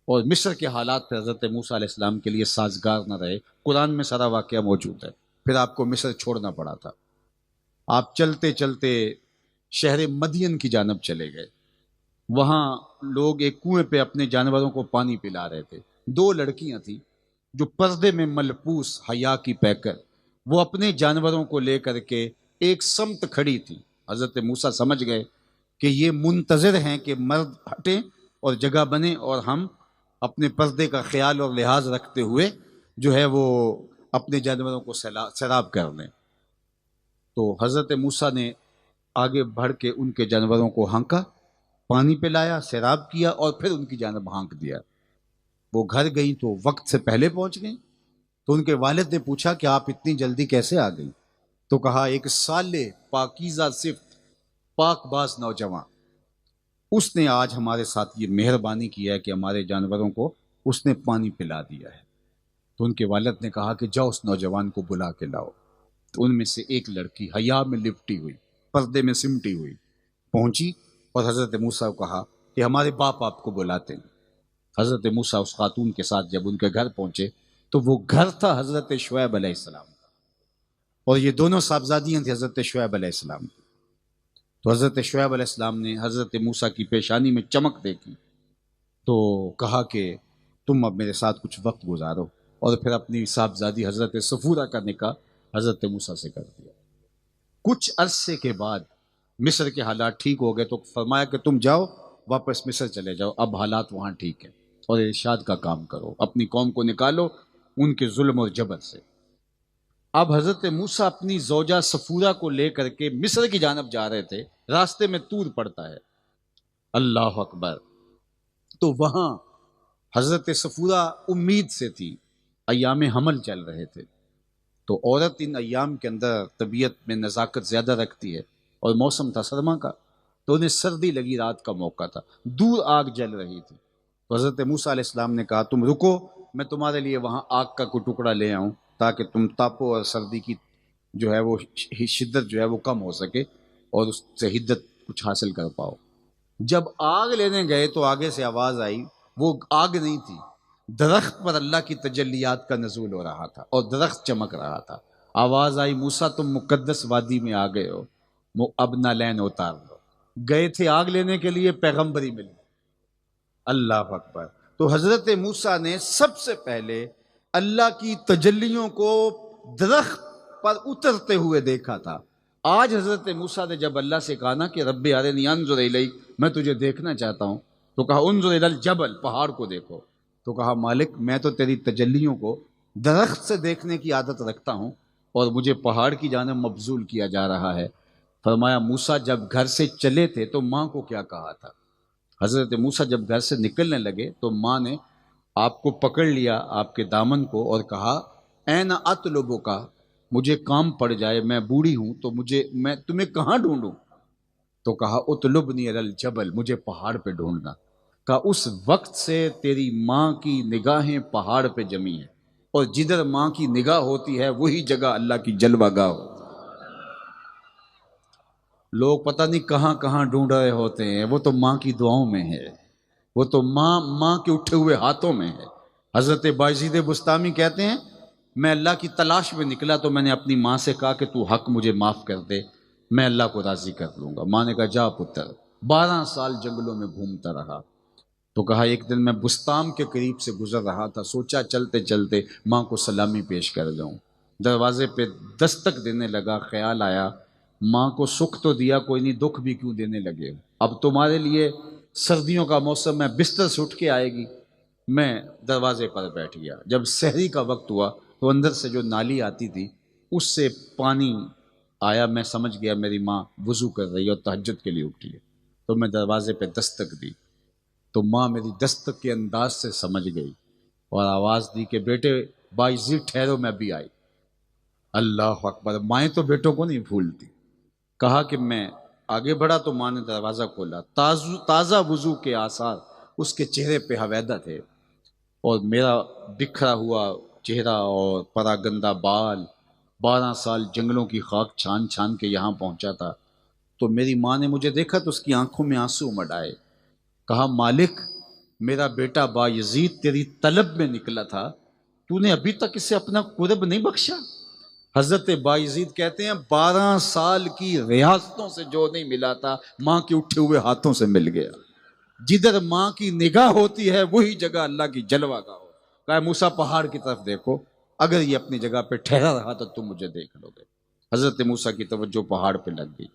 اور مصر کے حالات پہ حضرت موسیٰ علیہ السلام کے لیے سازگار نہ رہے. قرآن میں سارا واقعہ موجود ہے. پھر آپ کو مصر چھوڑنا پڑا تھا. آپ چلتے چلتے شہر مدین کی جانب چلے گئے. وہاں لوگ ایک کنویں پہ اپنے جانوروں کو پانی پلا رہے تھے. 2 لڑکیاں تھیں جو پردے میں ملبوس حیا کی پیکر، وہ اپنے جانوروں کو لے کر کے ایک سمت کھڑی تھی. حضرت موسیٰ سمجھ گئے کہ یہ منتظر ہیں کہ مرد ہٹیں اور جگہ بنے اور ہم اپنے پردے کا خیال اور لحاظ رکھتے ہوئے جو ہے وہ اپنے جانوروں کو سیراب کر لیں. تو حضرت موسیٰ نے آگے بڑھ کے ان کے جانوروں کو ہانکا، پانی پلایا، سیراب کیا اور پھر ان کی جانب ہانک دیا. وہ گھر گئیں تو وقت سے پہلے پہنچ گئیں. تو ان کے والد نے پوچھا کہ آپ اتنی جلدی کیسے آ گئی؟ تو کہا ایک صالح پاکیزہ صفت پاک باز نوجوان، اس نے آج ہمارے ساتھ یہ مہربانی کیا ہے کہ ہمارے جانوروں کو اس نے پانی پلا دیا ہے. تو ان کے والد نے کہا کہ جاؤ اس نوجوان کو بلا کے لاؤ. تو ان میں سے ایک لڑکی حیا میں لپٹی ہوئی، پردے میں سمٹی ہوئی پہنچی اور حضرت موسیٰ کو کہا کہ ہمارے باپ آپ کو بلاتے ہیں. حضرت موسیٰ اس خاتون کے ساتھ جب ان کے گھر پہنچے تو وہ گھر تھا حضرت شعیب علیہ السلام کا، اور یہ دونوں صاحبزادیاں تھیں حضرت شعیب علیہ السلام کی. تو حضرت شعیب علیہ السلام نے حضرت موسیٰ کی پیشانی میں چمک دیکھی تو کہا کہ تم اب میرے ساتھ کچھ وقت گزارو، اور پھر اپنی صاحبزادی حضرت صفورہ کا نکاح حضرت موسیٰ سے کر دیا. کچھ عرصے کے بعد مصر کے حالات ٹھیک ہو گئے تو فرمایا کہ تم جاؤ واپس مصر چلے جاؤ، اب حالات وہاں ٹھیک ہیں، اور ارشاد کا کام کرو، اپنی قوم کو نکالو ان کے ظلم اور جبر سے. اب حضرت موسیٰ اپنی زوجہ صفورہ کو لے کر کے مصر کی جانب جا رہے تھے. راستے میں طور پڑتا ہے، اللہ اکبر. تو وہاں حضرت صفورہ امید سے تھی، ایام حمل چل رہے تھے. تو عورت ان ایام کے اندر طبیعت میں نزاکت زیادہ رکھتی ہے، اور موسم تھا سرما کا، تو انہیں سردی لگی، رات کا موقع تھا، دور آگ جل رہی تھی. تو حضرت موسیٰ علیہ السلام نے کہا تم رکو، میں تمہارے لیے وہاں آگ کا کوئی ٹکڑا لے آؤں تاکہ تم تاپو اور سردی کی جو ہے وہ شدت جو ہے وہ کم ہو سکے اور اس سے حدت کچھ حاصل کر پاؤ. جب آگ لینے گئے تو آگے سے آواز آئی، وہ آگ نہیں تھی، درخت پر اللہ کی تجلیات کا نزول ہو رہا تھا اور درخت چمک رہا تھا. آواز آئی موسیٰ تم مقدس وادی میں آ گئے ہو، اب نالین اتار لو. گئے تھے آگ لینے کے لیے، پیغمبری مل گئی. اللہ اکبر. تو حضرت موسیٰ نے سب سے پہلے اللہ کی تجلیوں کو درخت پر اترتے ہوئے دیکھا تھا. آج حضرت موسیٰ نے جب اللہ سے کہا نا کہ رب ارنی انظر الیک، میں تجھے دیکھنا چاہتا ہوں، تو کہا انظر الی الجبل، پہاڑ کو دیکھو. تو کہا مالک میں تو تیری تجلیوں کو درخت سے دیکھنے کی عادت رکھتا ہوں اور مجھے پہاڑ کی جانب مبذول کیا جا رہا ہے. فرمایا موسیٰ جب گھر سے چلے تھے تو ماں کو کیا کہا تھا؟ حضرت موسیٰ جب گھر سے نکلنے لگے تو ماں نے آپ کو پکڑ لیا، آپ کے دامن کو، اور کہا این اطلبو کا، مجھے کام پڑ جائے، میں بوڑھی ہوں تو میں تمہیں کہاں ڈھونڈوں؟ تو کہا اطلبنی علی الجبل، مجھے پہاڑ پہ ڈھونڈنا. کہا اس وقت سے تیری ماں کی نگاہیں پہاڑ پہ جمی ہیں، اور جدھر ماں کی نگاہ ہوتی ہے وہی جگہ اللہ کی جلوہ گاہ ہوتی ہے. لوگ پتہ نہیں کہاں کہاں ڈھونڈ رہے ہوتے ہیں، وہ تو ماں کی دعاؤں میں ہے، وہ تو ماں کے اٹھے ہوئے ہاتھوں میں ہے. حضرت بایزید بستامی کہتے ہیں میں اللہ کی تلاش میں نکلا تو میں نے اپنی ماں سے کہا کہ تو حق مجھے معاف کر دے، میں اللہ کو راضی کر لوں گا. ماں نے کہا جا پتر. 12 سال جنگلوں میں گھومتا رہا. تو کہا ایک دن میں بستام کے قریب سے گزر رہا تھا، سوچا چلتے چلتے ماں کو سلامی پیش کر جاؤں. دروازے پہ دستک دینے لگا، خیال آیا ماں کو سکھ تو دیا کوئی نہیں، دکھ بھی کیوں دینے لگے، اب تمہارے لیے سردیوں کا موسم ہے، بستر سے اٹھ کے آئے گی. میں دروازے پر بیٹھ گیا. جب سحری کا وقت ہوا تو اندر سے جو نالی آتی تھی اس سے پانی آیا، میں سمجھ گیا میری ماں وضو کر رہی ہے اور تہجد کے لیے اٹھی ہے. تو میں دروازے پہ دستک دی تو ماں میری دستک کے انداز سے سمجھ گئی اور آواز دی کہ بیٹے بایزید ٹھہرو، میں بھی آئی. اللہ اکبر. مائیں تو بیٹوں کو نہیں بھولتی. کہا کہ میں آگے بڑھا تو ماں نے دروازہ کھولا. تازہ وضو کے آثار اس کے چہرے پہ حویدہ تھے، اور میرا بکھرا ہوا چہرہ اور پراگندہ بال، 12 سال جنگلوں کی خاک چھان چھان کے یہاں پہنچا تھا. تو میری ماں نے مجھے دیکھا تو اس کی آنکھوں میں آنسو مڑ آئے. کہا مالک میرا بیٹا بایزید تیری طلب میں نکلا تھا، تو نے ابھی تک اسے اپنا قرب نہیں بخشا۔ حضرت بایزید کہتے ہیں 12 سال کی ریاستوں سے جو نہیں ملا تھا ماں کے اٹھے ہوئے ہاتھوں سے مل گیا۔ جدھر ماں کی نگاہ ہوتی ہے وہی جگہ اللہ کی جلوہ گاہ ہو۔ کہا موسیٰ پہاڑ کی طرف دیکھو، اگر یہ اپنی جگہ پہ ٹھہرا رہا تو تم مجھے دیکھ لو گے۔ حضرت موسیٰ کی توجہ پہاڑ پہ لگ گئی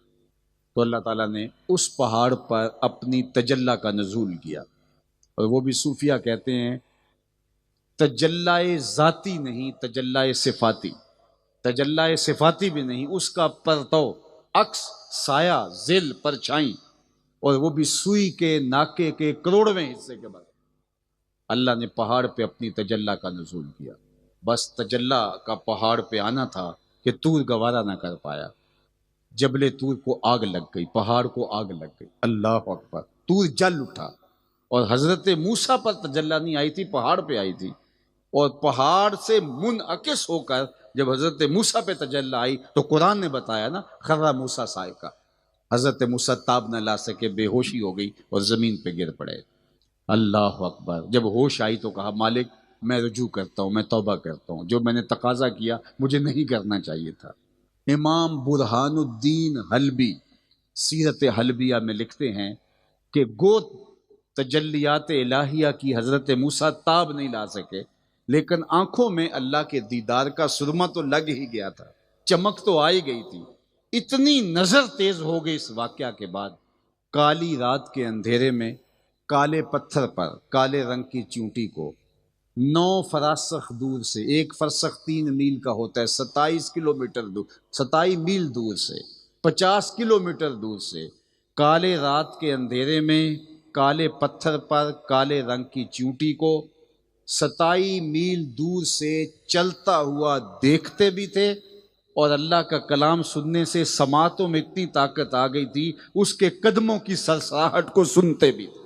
تو اللہ تعالیٰ نے اس پہاڑ پر اپنی تجلی کا نزول کیا، اور وہ بھی صوفیہ کہتے ہیں تجلی ذاتی نہیں، تجلی صفاتی، تجلی صفاتی بھی نہیں، اس کا پرتو، عکس، سایہ، ظل، پرچھائی، اور وہ بھی سوئی کے ناکے کے کروڑویں حصے کے بعد اللہ نے پہاڑ پہ اپنی تجلی کا نزول کیا۔ بس تجلی کا پہاڑ پہ آنا تھا کہ طور گوارا نہ کر پایا، جبل طور کو آگ لگ گئی، پہاڑ کو آگ لگ گئی، اللہ اکبر، طور جل اٹھا۔ اور حضرت موسیٰ پر تجلی نہیں آئی تھی، پہاڑ پہ آئی تھی، اور پہاڑ سے منعکس ہو کر جب حضرت موسیٰ پہ تجلی آئی تو قرآن نے بتایا نا خر موسیٰ صاعقہ، حضرت موسیٰ تاب نہ لا سکے، بے ہوشی ہو گئی اور زمین پہ گر پڑے۔ اللہ اکبر، جب ہوش آئی تو کہا مالک میں رجوع کرتا ہوں، میں توبہ کرتا ہوں، جو میں نے تقاضا کیا مجھے نہیں کرنا چاہیے تھا۔ امام برہان الدین حلبی سیرت حلبیہ میں لکھتے ہیں کہ گو تجلیات الہیہ کی حضرت موسیٰ تاب نہیں لا سکے، لیکن آنکھوں میں اللہ کے دیدار کا سرما تو لگ ہی گیا تھا، چمک تو آئی گئی تھی۔ اتنی نظر تیز ہو گئی اس واقعہ کے بعد، کالی رات کے اندھیرے میں کالے پتھر پر کالے رنگ کی چونٹی کو 9 فراسخ دور سے، 1 فرسخ 3 میل کا ہوتا ہے، 27 کلومیٹر دور، 27 میل دور سے، 50 کلومیٹر دور سے، کالے رات کے اندھیرے میں کالے پتھر پر کالے رنگ کی چونٹی کو 27 میل دور سے چلتا ہوا دیکھتے بھی تھے، اور اللہ کا کلام سننے سے سماعتوں میں اتنی طاقت آ گئی تھی اس کے قدموں کی سرسراہٹ کو سنتے بھی تھے۔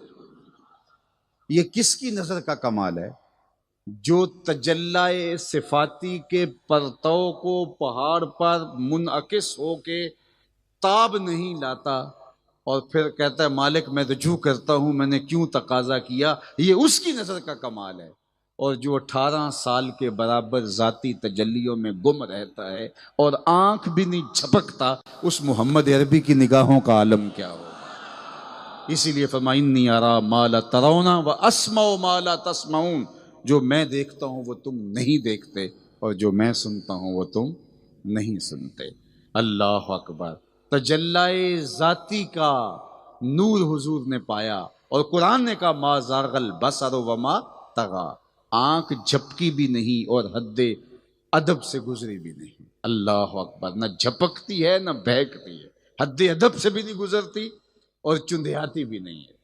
یہ کس کی نظر کا کمال ہے؟ جو تجلی صفاتی کے پرتو کو پہاڑ پر منعکس ہو کے تاب نہیں لاتا اور پھر کہتا ہے مالک میں رجوع کرتا ہوں، میں نے کیوں تقاضا کیا، یہ اس کی نظر کا کمال ہے۔ اور جو 18 سال کے برابر ذاتی تجلیوں میں گم رہتا ہے اور آنکھ بھی نہیں جھپکتا، اس محمد عربی کی نگاہوں کا عالم کیا ہو۔ اسی لیے فرمایا انی ارا ما لا ترون واسمع ما لا تسمعون، جو میں دیکھتا ہوں وہ تم نہیں دیکھتے، اور جو میں سنتا ہوں وہ تم نہیں سنتے۔ اللہ اکبر، تجلی ذاتی کا نور حضور نے پایا، اور قرآن نے کہا ما زاغ البصر وما طغی، آنکھ جھپکی بھی نہیں اور حد ادب سے گزری بھی نہیں۔ اللہ اکبر، نہ جھپکتی ہے نہ بہکتی ہے، حد ادب سے بھی نہیں گزرتی اور چندیاتی بھی نہیں ہے۔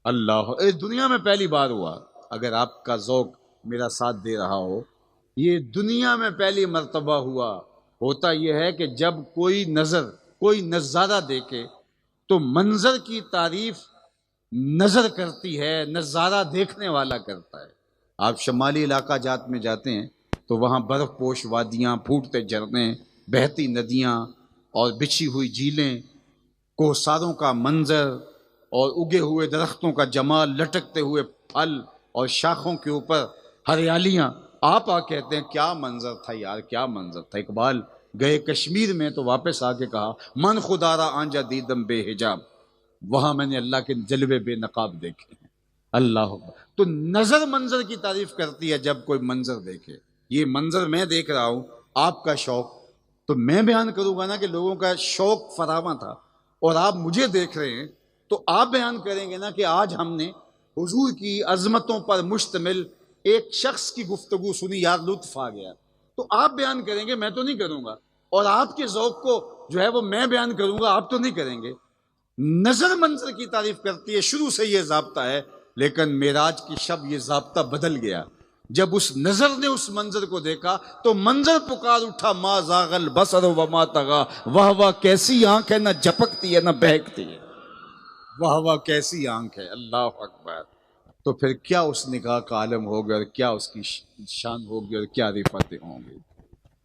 اللہ، اس دنیا میں پہلی بار ہوا، اگر آپ کا ذوق میرا ساتھ دے رہا ہو، یہ دنیا میں پہلی مرتبہ ہوا۔ ہوتا یہ ہے کہ جب کوئی نظارہ دیکھے تو منظر کی تعریف نظر کرتی ہے، نظارہ دیکھنے والا کرتا ہے۔ آپ شمالی علاقہ جات میں جاتے ہیں تو وہاں برف پوش وادیاں، پھوٹتے جھرنے، بہتی ندیاں اور بچھی ہوئی جھیلیں، کوہساروں کا منظر اور اگے ہوئے درختوں کا جمال، لٹکتے ہوئے پھل اور شاخوں کے اوپر ہریالیاں، آپ کہتے ہیں کیا منظر تھا یار، کیا منظر تھا۔ اقبال گئے کشمیر میں تو واپس آ کے کہا من خدا را آنجا دیدم بے حجاب، وہاں میں نے اللہ کے جلوے بے نقاب دیکھے ہیں۔ اللہ اکبر، تو نظر منظر کی تعریف کرتی ہے جب کوئی منظر دیکھے۔ یہ منظر میں دیکھ رہا ہوں، آپ کا شوق تو میں بیان کروں گا نا کہ لوگوں کا شوق فراواں تھا، اور آپ مجھے دیکھ رہے ہیں تو آپ بیان کریں گے نا کہ آج ہم نے حضور کی عظمتوں پر مشتمل ایک شخص کی گفتگو سنی، یار لطف آ گیا، تو آپ بیان کریں گے، میں تو نہیں کروں گا، اور آپ کے ذوق کو جو ہے وہ میں بیان کروں گا، آپ تو نہیں کریں گے۔ نظر منظر کی تعریف کرتی ہے، شروع سے یہ ضابطہ ہے، لیکن معراج کی شب یہ ضابطہ بدل گیا۔ جب اس نظر نے اس منظر کو دیکھا تو منظر پکار اٹھا ما زاغ البصر وما طغی، واہ واہ کیسی آنکھ ہے، نہ جھپکتی ہے نہ بہکتی ہے، واہ واہ کیسی آنکھ ہے۔ اللہ اکبر، تو پھر کیا اس نگاہ کا عالم ہوگا، اور کیا اس کی شان ہوگی، اور کیا رفعتیں ہوں گی۔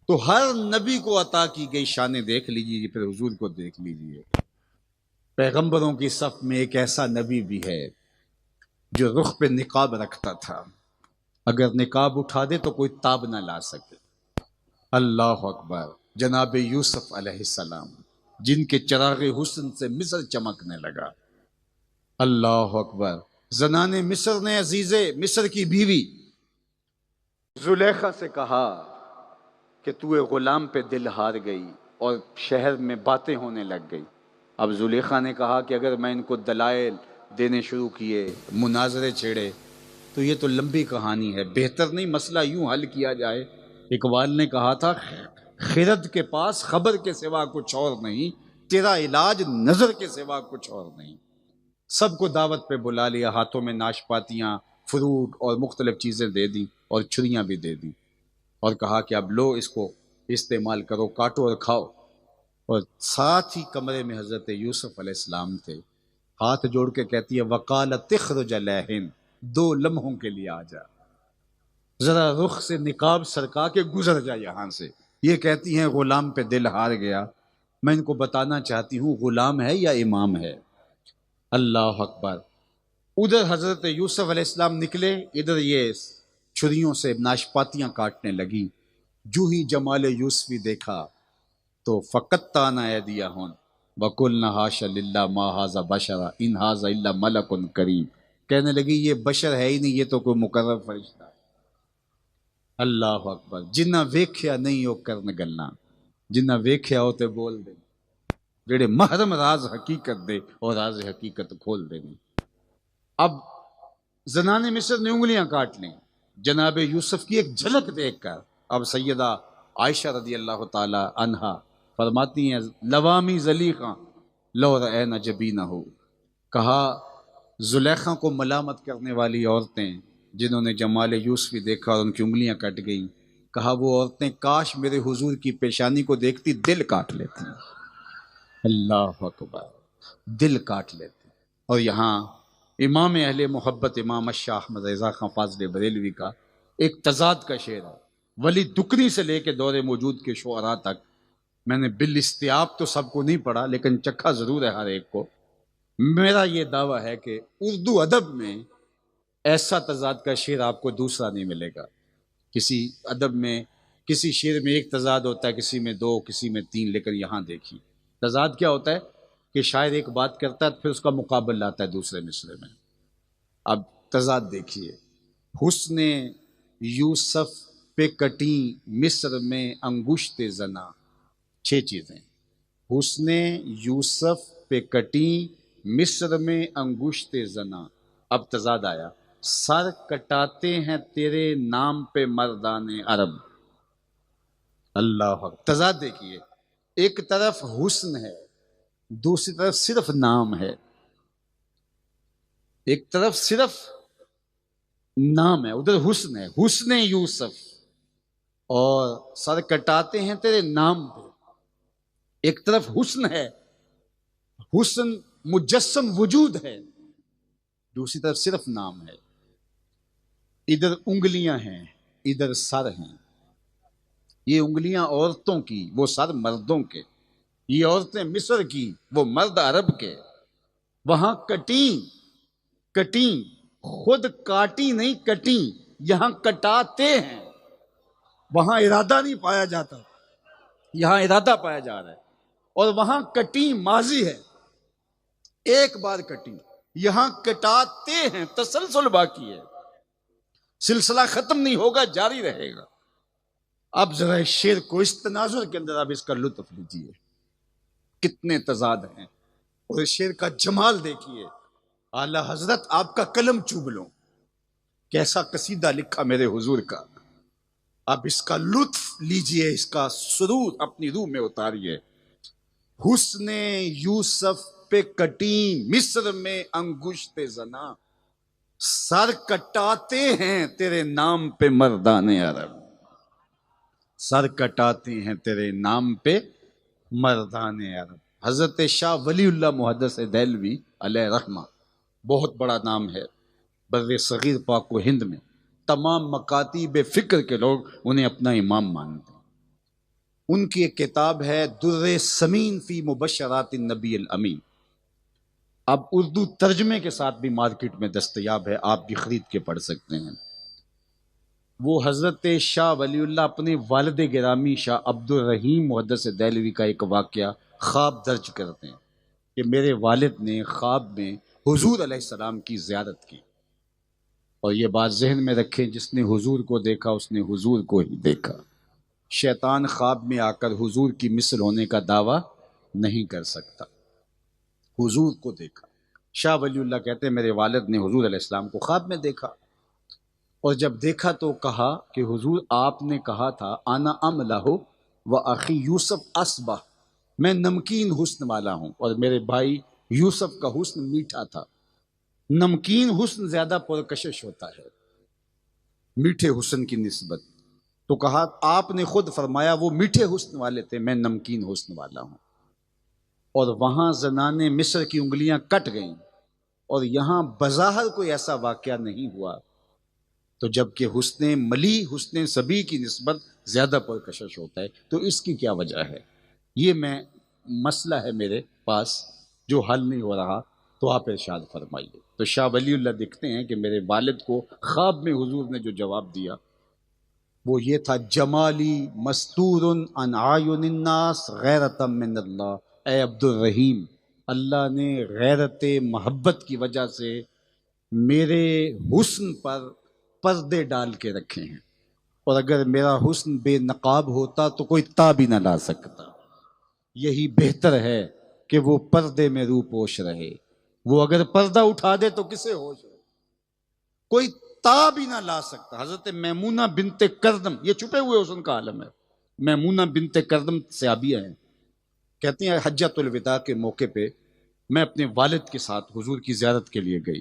تو ہر نبی کو عطا کی گئی شانیں دیکھ لیجیے، پھر حضور کو دیکھ لیجیے۔ پیغمبروں کی صف میں ایک ایسا نبی بھی ہے جو رخ پہ نقاب رکھتا تھا، اگر نقاب اٹھا دے تو کوئی تاب نہ لا سکے۔ اللہ اکبر، جناب یوسف علیہ السلام جن کے چراغ حسن سے مصر چمکنے لگا۔ اللہ اکبر، زنان مصر نے عزیز مصر کی بیوی زلیخا سے کہا کہ تو غلام پہ دل ہار گئی اور شہر میں باتیں ہونے لگ گئی۔ اب زلیخا نے کہا کہ اگر میں ان کو دلائل دینے شروع کیے، مناظرے چھیڑے، تو یہ تو لمبی کہانی ہے، بہتر نہیں مسئلہ یوں حل کیا جائے۔ اقبال نے کہا تھا خرد کے پاس خبر کے سوا کچھ اور نہیں، تیرا علاج نظر کے سوا کچھ اور نہیں۔ سب کو دعوت پہ بلا لیا، ہاتھوں میں ناشپاتیاں، فروٹ اور مختلف چیزیں دے دیں اور چھریاں بھی دے دیں، اور کہا کہ اب لو اس کو استعمال کرو، کاٹو اور کھاؤ۔ اور ساتھ ہی کمرے میں حضرت یوسف علیہ السلام تھے، ہاتھ جوڑ کے کہتی ہے وقالت تخرج لہن، 2 لمحوں کے لیے آ جا، ذرا رخ سے نقاب سرکا کے گزر جا یہاں سے۔ یہ کہتی ہیں غلام پہ دل ہار گیا، میں ان کو بتانا چاہتی ہوں غلام ہے یا امام ہے۔ اللہ اکبر، ادھر حضرت یوسف علیہ السلام نکلے، ادھر یہ چھریوں سے ناشپاتیاں کاٹنے لگی۔ جو ہی جمال یوسفی دیکھا تو فقط تانا ایدیہن وقلنا حاشا للہ ما ھذا بشرا ان ھذا الا ملک کریم، کہنے لگی یہ بشر ہے ہی نہیں، یہ تو کوئی مقرب فرشتہ ہے۔ اللہ اکبر، جنہ ویکھیا نہیں ہو کرن گلاں، جنہ ویکھیا ہو تے بول دے، جڑے محرم راز حقیقت دے اور راز حقیقت کھول دے۔ اب زنان مصر نے انگلیاں کاٹ لیں جناب یوسف کی ایک جھلک دیکھ کر۔ اب سیدہ عائشہ رضی اللہ تعالی عنہا فرماتی ہیں لوامی زلیخاں لو رأینا جبینہ، کہا زلیخا کو ملامت کرنے والی عورتیں جنہوں نے جمال یوسفی دیکھا اور ان کی انگلیاں کٹ گئیں، کہا وہ عورتیں کاش میرے حضور کی پیشانی کو دیکھتی دل کاٹ لیتی۔ اللہ اکبر، دل کاٹ لیتے۔ اور یہاں امام اہل محبت امام شاہ احمد رضا خان فاضل بریلوی کا ایک تضاد کا شعر ہے، ولی دکنی سے لے کے دور موجود کے شعراء تک، میں نے بالاستیاب تو سب کو نہیں پڑھا لیکن چکھا ضرور ہے ہر ایک کو۔ میرا یہ دعویٰ ہے کہ اردو ادب میں ایسا تضاد کا شعر آپ کو دوسرا نہیں ملے گا۔ کسی ادب میں کسی شعر میں ایک تضاد ہوتا ہے، کسی میں 2، کسی میں 3، لیکن یہاں دیکھیے تضاد کیا ہوتا ہے کہ شاعر ایک بات کرتا ہے پھر اس کا مقابل لاتا ہے دوسرے مصرے میں۔ اب تضاد دیکھیے، حسن یوسف پہ کٹی مصر میں انگشت زنا، 6 چیزیں۔ حسن یوسف پہ کٹی مصر میں انگشت زنا۔ اب تضاد آیا، سر کٹاتے ہیں تیرے نام پہ مردان عرب۔ اللہ اکبر، تضاد دیکھیے، ایک طرف حسن ہے، دوسری طرف صرف نام ہے۔ ایک طرف صرف نام ہے، ادھر حسن ہے، حسن یوسف، اور سر کٹاتے ہیں تیرے نام پہ۔ ایک طرف حسن ہے، حسن مجسم وجود ہے، دوسری طرف صرف نام ہے۔ ادھر انگلیاں ہیں، ادھر سر ہیں۔ یہ انگلیاں عورتوں کی، وہ سر مردوں کے۔ یہ عورتیں مصر کی، وہ مرد عرب کے۔ وہاں کٹیں، خود کاٹی نہیں کٹیں، یہاں کٹاتے ہیں۔ وہاں ارادہ نہیں پایا جاتا، یہاں ارادہ پایا جا رہا ہے۔ اور وہاں کٹیں ماضی ہے، ایک بار کٹیں، یہاں کٹاتے ہیں، تسلسل باقی ہے، سلسلہ ختم نہیں ہوگا، جاری رہے گا۔ اب ذرا اس شعر کو اس تناظر کے اندر اب اس کا لطف لیجیے، کتنے تضاد ہیں، اور اس شعر کا جمال دیکھیے۔ اعلی حضرت آپ کا قلم چوب لوں، کیسا قصیدہ لکھا میرے حضور کا۔ اب اس کا لطف لیجیے، اس کا سرور اپنی روح میں اتاریے۔ حسن یوسف پہ کٹی مصر میں انگشت زنا، سر کٹاتے ہیں تیرے نام پہ مردان عرب، سر کٹاتے ہیں تیرے نام پہ مردان عرب۔ حضرت شاہ ولی اللہ محدث دہلوی علیہ رحمہ، بہت بڑا نام ہے بر صغیر پاک و ہند میں، تمام مکاتیب فکر کے لوگ انہیں اپنا امام مانتے ہیں۔ ان کی ایک کتاب ہے در ثمین فی مبشرات النبی الامین۔ اب اردو ترجمے کے ساتھ بھی مارکیٹ میں دستیاب ہے، آپ بھی خرید کے پڑھ سکتے ہیں۔ وہ حضرت شاہ ولی اللہ اپنے والد گرامی شاہ عبد الرحیم محدث دہلوی کا ایک واقعہ خواب درج کرتے ہیں کہ میرے والد نے خواب میں حضور علیہ السلام کی زیارت کی، اور یہ بات ذہن میں رکھیں، جس نے حضور کو دیکھا اس نے حضور کو ہی دیکھا۔ شیطان خواب میں آ کر حضور کی مثل ہونے کا دعویٰ نہیں کر سکتا۔ حضور کو دیکھا، شاہ ولی اللہ کہتے ہیں میرے والد نے حضور علیہ السلام کو خواب میں دیکھا، اور جب دیکھا تو کہا کہ حضور آپ نے کہا تھا انا املہ و اخی یوسف اصبح، میں نمکین حسن والا ہوں اور میرے بھائی یوسف کا حسن میٹھا تھا۔ نمکین حسن زیادہ پرکشش ہوتا ہے میٹھے حسن کی نسبت، تو کہا آپ نے خود فرمایا وہ میٹھے حسن والے تھے، میں نمکین حسن والا ہوں۔ اور وہاں زنان مصر کی انگلیاں کٹ گئیں، اور یہاں بظاہر کوئی ایسا واقعہ نہیں ہوا، تو جب کہ حسن ملی حسن سبی کی نسبت زیادہ پرکشش ہوتا ہے، تو اس کی کیا وجہ ہے؟ یہ مسئلہ ہے میرے پاس جو حل نہیں ہو رہا، تو آپ ارشاد فرمائیے۔ تو شاہ ولی اللہ دکھتے ہیں کہ میرے والد کو خواب میں حضور نے جو جواب دیا وہ یہ تھا، جمالی مستور عن اعین الناس غیرۃ من اللہ، اے عبد الرحیم، اللہ نے غیرت محبت کی وجہ سے میرے حسن پر پردے ڈال کے رکھے ہیں، اور اگر میرا حسن بے نقاب ہوتا تو کوئی تاب ہی نہ لا سکتا۔ یہی بہتر ہے کہ وہ پردے میں رو پوش رہے، وہ اگر پردہ اٹھا دے تو کسے ہوش ہو، کوئی تاب ہی نہ لا سکتا۔ حضرت میمونہ بنت کردم، یہ چھپے ہوئے حسن کا عالم ہے، میمونہ بنت کردم صحابیہ ہیں، کہتی ہیں حجۃ الوداع کے موقع پہ میں اپنے والد کے ساتھ حضور کی زیارت کے لیے گئی،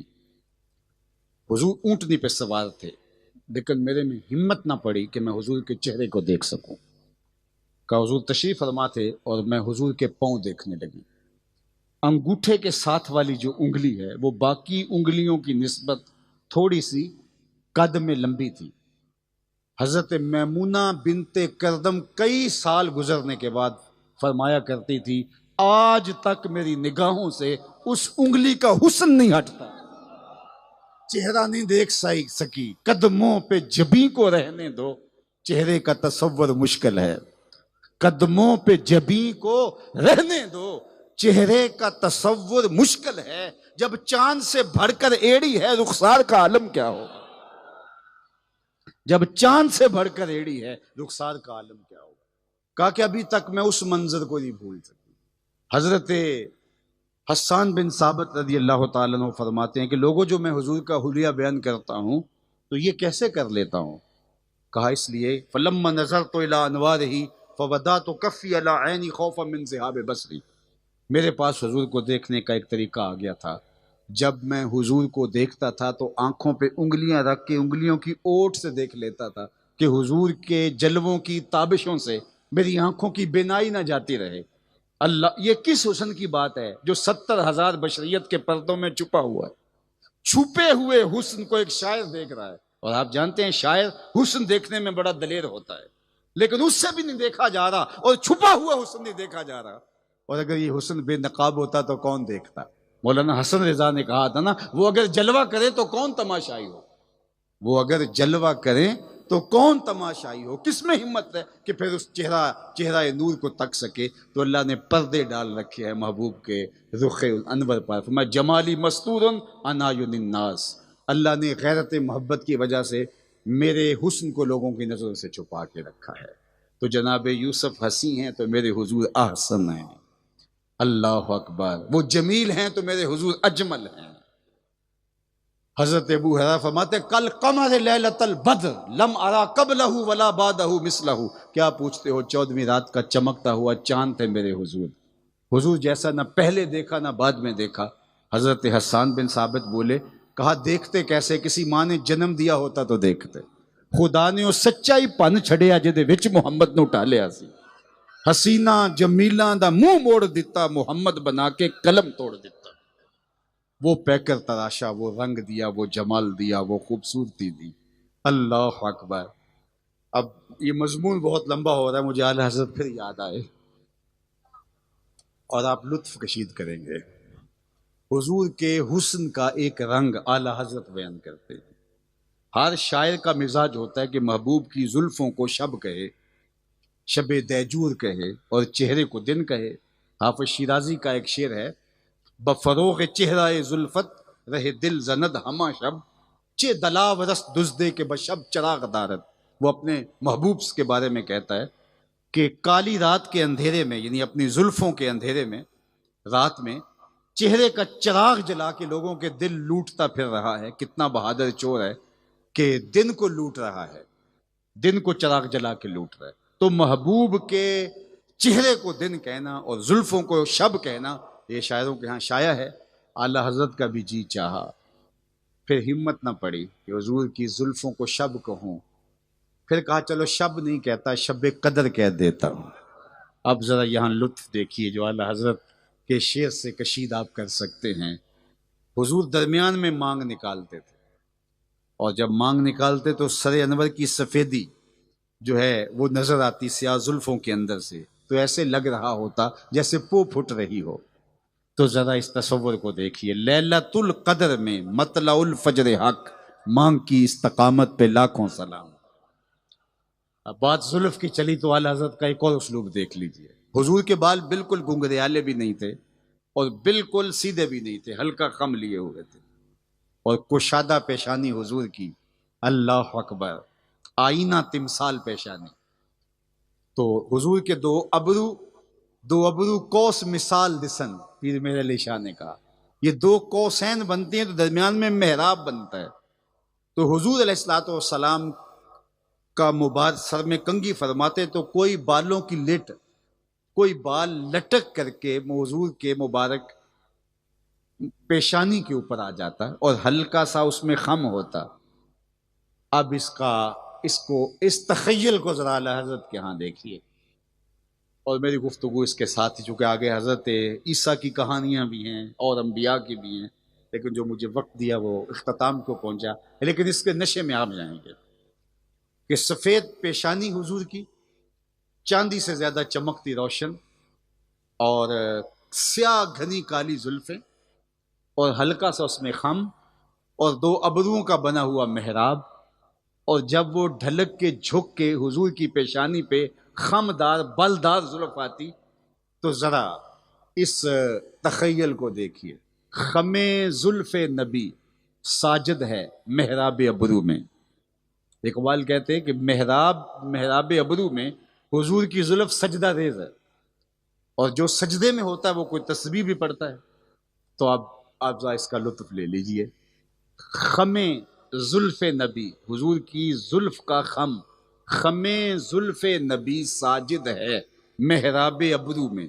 حضور اونٹنی پہ سوار تھے، لیکن میرے میں ہمت نہ پڑی کہ میں حضور کے چہرے کو دیکھ سکوں، کہ حضور تشریف فرما تھے اور میں حضور کے پاؤں دیکھنے لگی۔ انگوٹھے کے ساتھ والی جو انگلی ہے وہ باقی انگلیوں کی نسبت تھوڑی سی قد میں لمبی تھی۔ حضرت میمونہ بنت کردم کئی سال گزرنے کے بعد فرمایا کرتی تھی، آج تک میری نگاہوں سے اس انگلی کا حسن نہیں ہٹتا، چہرہ نہیں دیکھ سکی، قدموں پہ جبیں کو رہنے دو، چہرے کا تصور مشکل ہے، قدموں پہ جبیں کو رہنے دو، چہرے کا تصور مشکل ہے، جب چاند سے بڑھ کر ایڑی ہے رخسار کا عالم کیا ہوگا، جب چاند سے بڑھ کر ایڑی ہے رخسار کا عالم کیا ہوگا۔ کہا کہ ابھی تک میں اس منظر کو نہیں بھول سکی۔ حضرت حسان بن ثابت رضی اللہ تعالیٰ عنہ فرماتے ہیں کہ لوگوں جو میں حضور کا حلیہ بیان کرتا ہوں تو یہ کیسے کر لیتا ہوں؟ کہا اس لیے فلما نظرت الی انوارہ فودعت کفی علی عینی خوفا من ذہاب بصری، میرے پاس حضور کو دیکھنے کا ایک طریقہ آ گیا تھا، جب میں حضور کو دیکھتا تھا تو آنکھوں پہ انگلیاں رکھ کے انگلیوں کی اوٹ سے دیکھ لیتا تھا کہ حضور کے جلووں کی تابشوں سے میری آنکھوں کی بینائی نہ جاتی رہے۔ اللہ، یہ کس حسن کی بات ہے جو 70,000 بشریت کے پردوں میں چھپا ہوا ہے؟ چھپے ہوئے حسن کو ایک شاعر دیکھ رہا ہے، اور آپ جانتے ہیں شاعر حسن دیکھنے میں بڑا دلیر ہوتا ہے، لیکن اس سے بھی نہیں دیکھا جا رہا، اور چھپا ہوا حسن نہیں دیکھا جا رہا، اور اگر یہ حسن بے نقاب ہوتا تو کون دیکھتا؟ مولانا حسن رضا نے کہا تھا نا، وہ اگر جلوہ کرے تو کون تماشائی ہو، وہ اگر جلوہ کرے تو کون تماشائی ہو، کس میں ہمت ہے کہ پھر اس چہرہ نور کو تک سکے؟ تو اللہ نے پردے ڈال رکھے ہیں محبوب کے رخ انور پر، فرمایا جمالی مستور عن اعین الناس، اللہ نے غیرت محبت کی وجہ سے میرے حسن کو لوگوں کی نظروں سے چھپا کے رکھا ہے۔ تو جناب یوسف حسین ہیں تو میرے حضور احسن ہیں، اللہ اکبر، وہ جمیل ہیں تو میرے حضور اجمل ہیں۔ حضرت ابو ہریرہ فرماتے کل قمر لیلۃ البدر لم ارا قبلہ ولا بعدہ مثلہ، کیا پوچھتے ہو 14ویں رات کا چمکتا ہوا چاند تھے میرے حضور، حضور جیسا نہ پہلے دیکھا نہ بعد میں دیکھا۔ حضرت حسان بن ثابت بولے، کہا دیکھتے کیسے؟ کسی ماں نے جنم دیا ہوتا تو دیکھتے، خدا نے وہ سچائی پن چھڑیا جدے وچ محمد نو ٹالیا سی، حسینہ جمیلاں دا منہ موڑ دیتا، محمد بنا کے قلم توڑ دیتا، وہ پیکر تراشا، وہ رنگ دیا، وہ جمال دیا، وہ خوبصورتی دی۔ اللہ اکبر۔ اب یہ مضمون بہت لمبا ہو رہا ہے، مجھے اعلیٰ حضرت پھر یاد آئے اور آپ لطف کشید کریں گے۔ حضور کے حسن کا ایک رنگ اعلی حضرت بیان کرتے ہیں۔ ہر شاعر کا مزاج ہوتا ہے کہ محبوب کی زلفوں کو شب کہے، شب دیجور کہے اور چہرے کو دن کہے۔ حافظ شیرازی کا ایک شعر ہے، بفروغ چہرہ زلفت رہے دل زند ہما شب، چے دلاو رس دزدے کے بشب چراغ دارت۔ وہ اپنے محبوب کے بارے میں کہتا ہے کہ کالی رات کے اندھیرے میں، یعنی اپنی زلفوں کے اندھیرے میں، رات میں چہرے کا چراغ جلا کے لوگوں کے دل لوٹتا پھر رہا ہے۔ کتنا بہادر چور ہے کہ دن کو لوٹ رہا ہے، دن کو چراغ جلا کے لوٹ رہا ہے۔ تو محبوب کے چہرے کو دن کہنا اور زلفوں کو شب کہنا، یہ شاعروں کے ہاں شائع ہے۔ اعلی حضرت کا بھی جی چاہا، پھر ہمت نہ پڑی کہ حضور کی زلفوں کو شب کہوں، پھر کہا چلو شب نہیں کہتا، شب قدر کہہ دیتا ہوں۔ اب ذرا یہاں لطف دیکھیے جو اعلی حضرت کے شعر سے کشید آپ کر سکتے ہیں۔ حضور درمیان میں مانگ نکالتے تھے، اور جب مانگ نکالتے تو سر انور کی سفیدی جو ہے وہ نظر آتی سیاہ زلفوں کے اندر سے، تو ایسے لگ رہا ہوتا جیسے پو پھٹ رہی ہو۔ تو ذرا اس تصور کو دیکھیے، لیلۃ القدر میں مطلع الفجر حق، مانگ کی استقامت پہ لاکھوں سلام۔ اب بات زلف کی چلی تو اعلی حضرت کا ایک اور اسلوب دیکھ لیجئے۔ حضور کے بال بالکل گنگریالے بھی نہیں تھے اور بالکل سیدھے بھی نہیں تھے، ہلکا خم لیے ہوئے تھے، اور کشادہ پیشانی حضور کی، اللہ اکبر، آئینہ تمثال پیشانی۔ تو حضور کے دو ابرو کوس مثال دسن، پیر میرے علی شاہ نے کہا، یہ دو کوسین بنتے ہیں تو درمیان میں محراب بنتا ہے۔ تو حضور علیہ الصلوۃ والسلام کا مبارک سر میں کنگھی فرماتے تو کوئی بالوں کی لٹ، کوئی بال لٹک کر کے حضور کے مبارک پیشانی کے اوپر آ جاتا اور ہلکا سا اس میں خم ہوتا۔ اب اس تخیل کو ذرا اعلی حضرت کے ہاں دیکھیے، اور میری گفتگو اس کے ساتھ ہی، چونکہ آگے حضرت عیسیٰ کی کہانیاں بھی ہیں اور انبیاء کی بھی ہیں، لیکن جو مجھے وقت دیا وہ اختتام کو پہنچا، لیکن اس کے نشے میں آپ جائیں گے کہ سفید پیشانی حضور کی، چاندی سے زیادہ چمکتی روشن، اور سیاہ گھنی کالی زلفیں، اور ہلکا سا اس میں خم، اور دو ابروؤں کا بنا ہوا محراب، اور جب وہ ڈھلک کے جھک کے حضور کی پیشانی پہ خمدار بلدار زلف آتی تو ذرا اس تخیل کو دیکھیے۔ خم زلف نبی ساجد ہے محراب ابرو میں۔ اقبال کہتے ہیں کہ محراب ابرو میں حضور کی زلف سجدہ ریز ہے، اور جو سجدے میں ہوتا ہے وہ کوئی تسبیح بھی پڑھتا ہے۔ تو آپ ذرا اس کا لطف لے لیجئے۔ خم زلف نبی، حضور کی زلف کا خم، خم زلف نبی ساجد ہے محراب ابرو میں،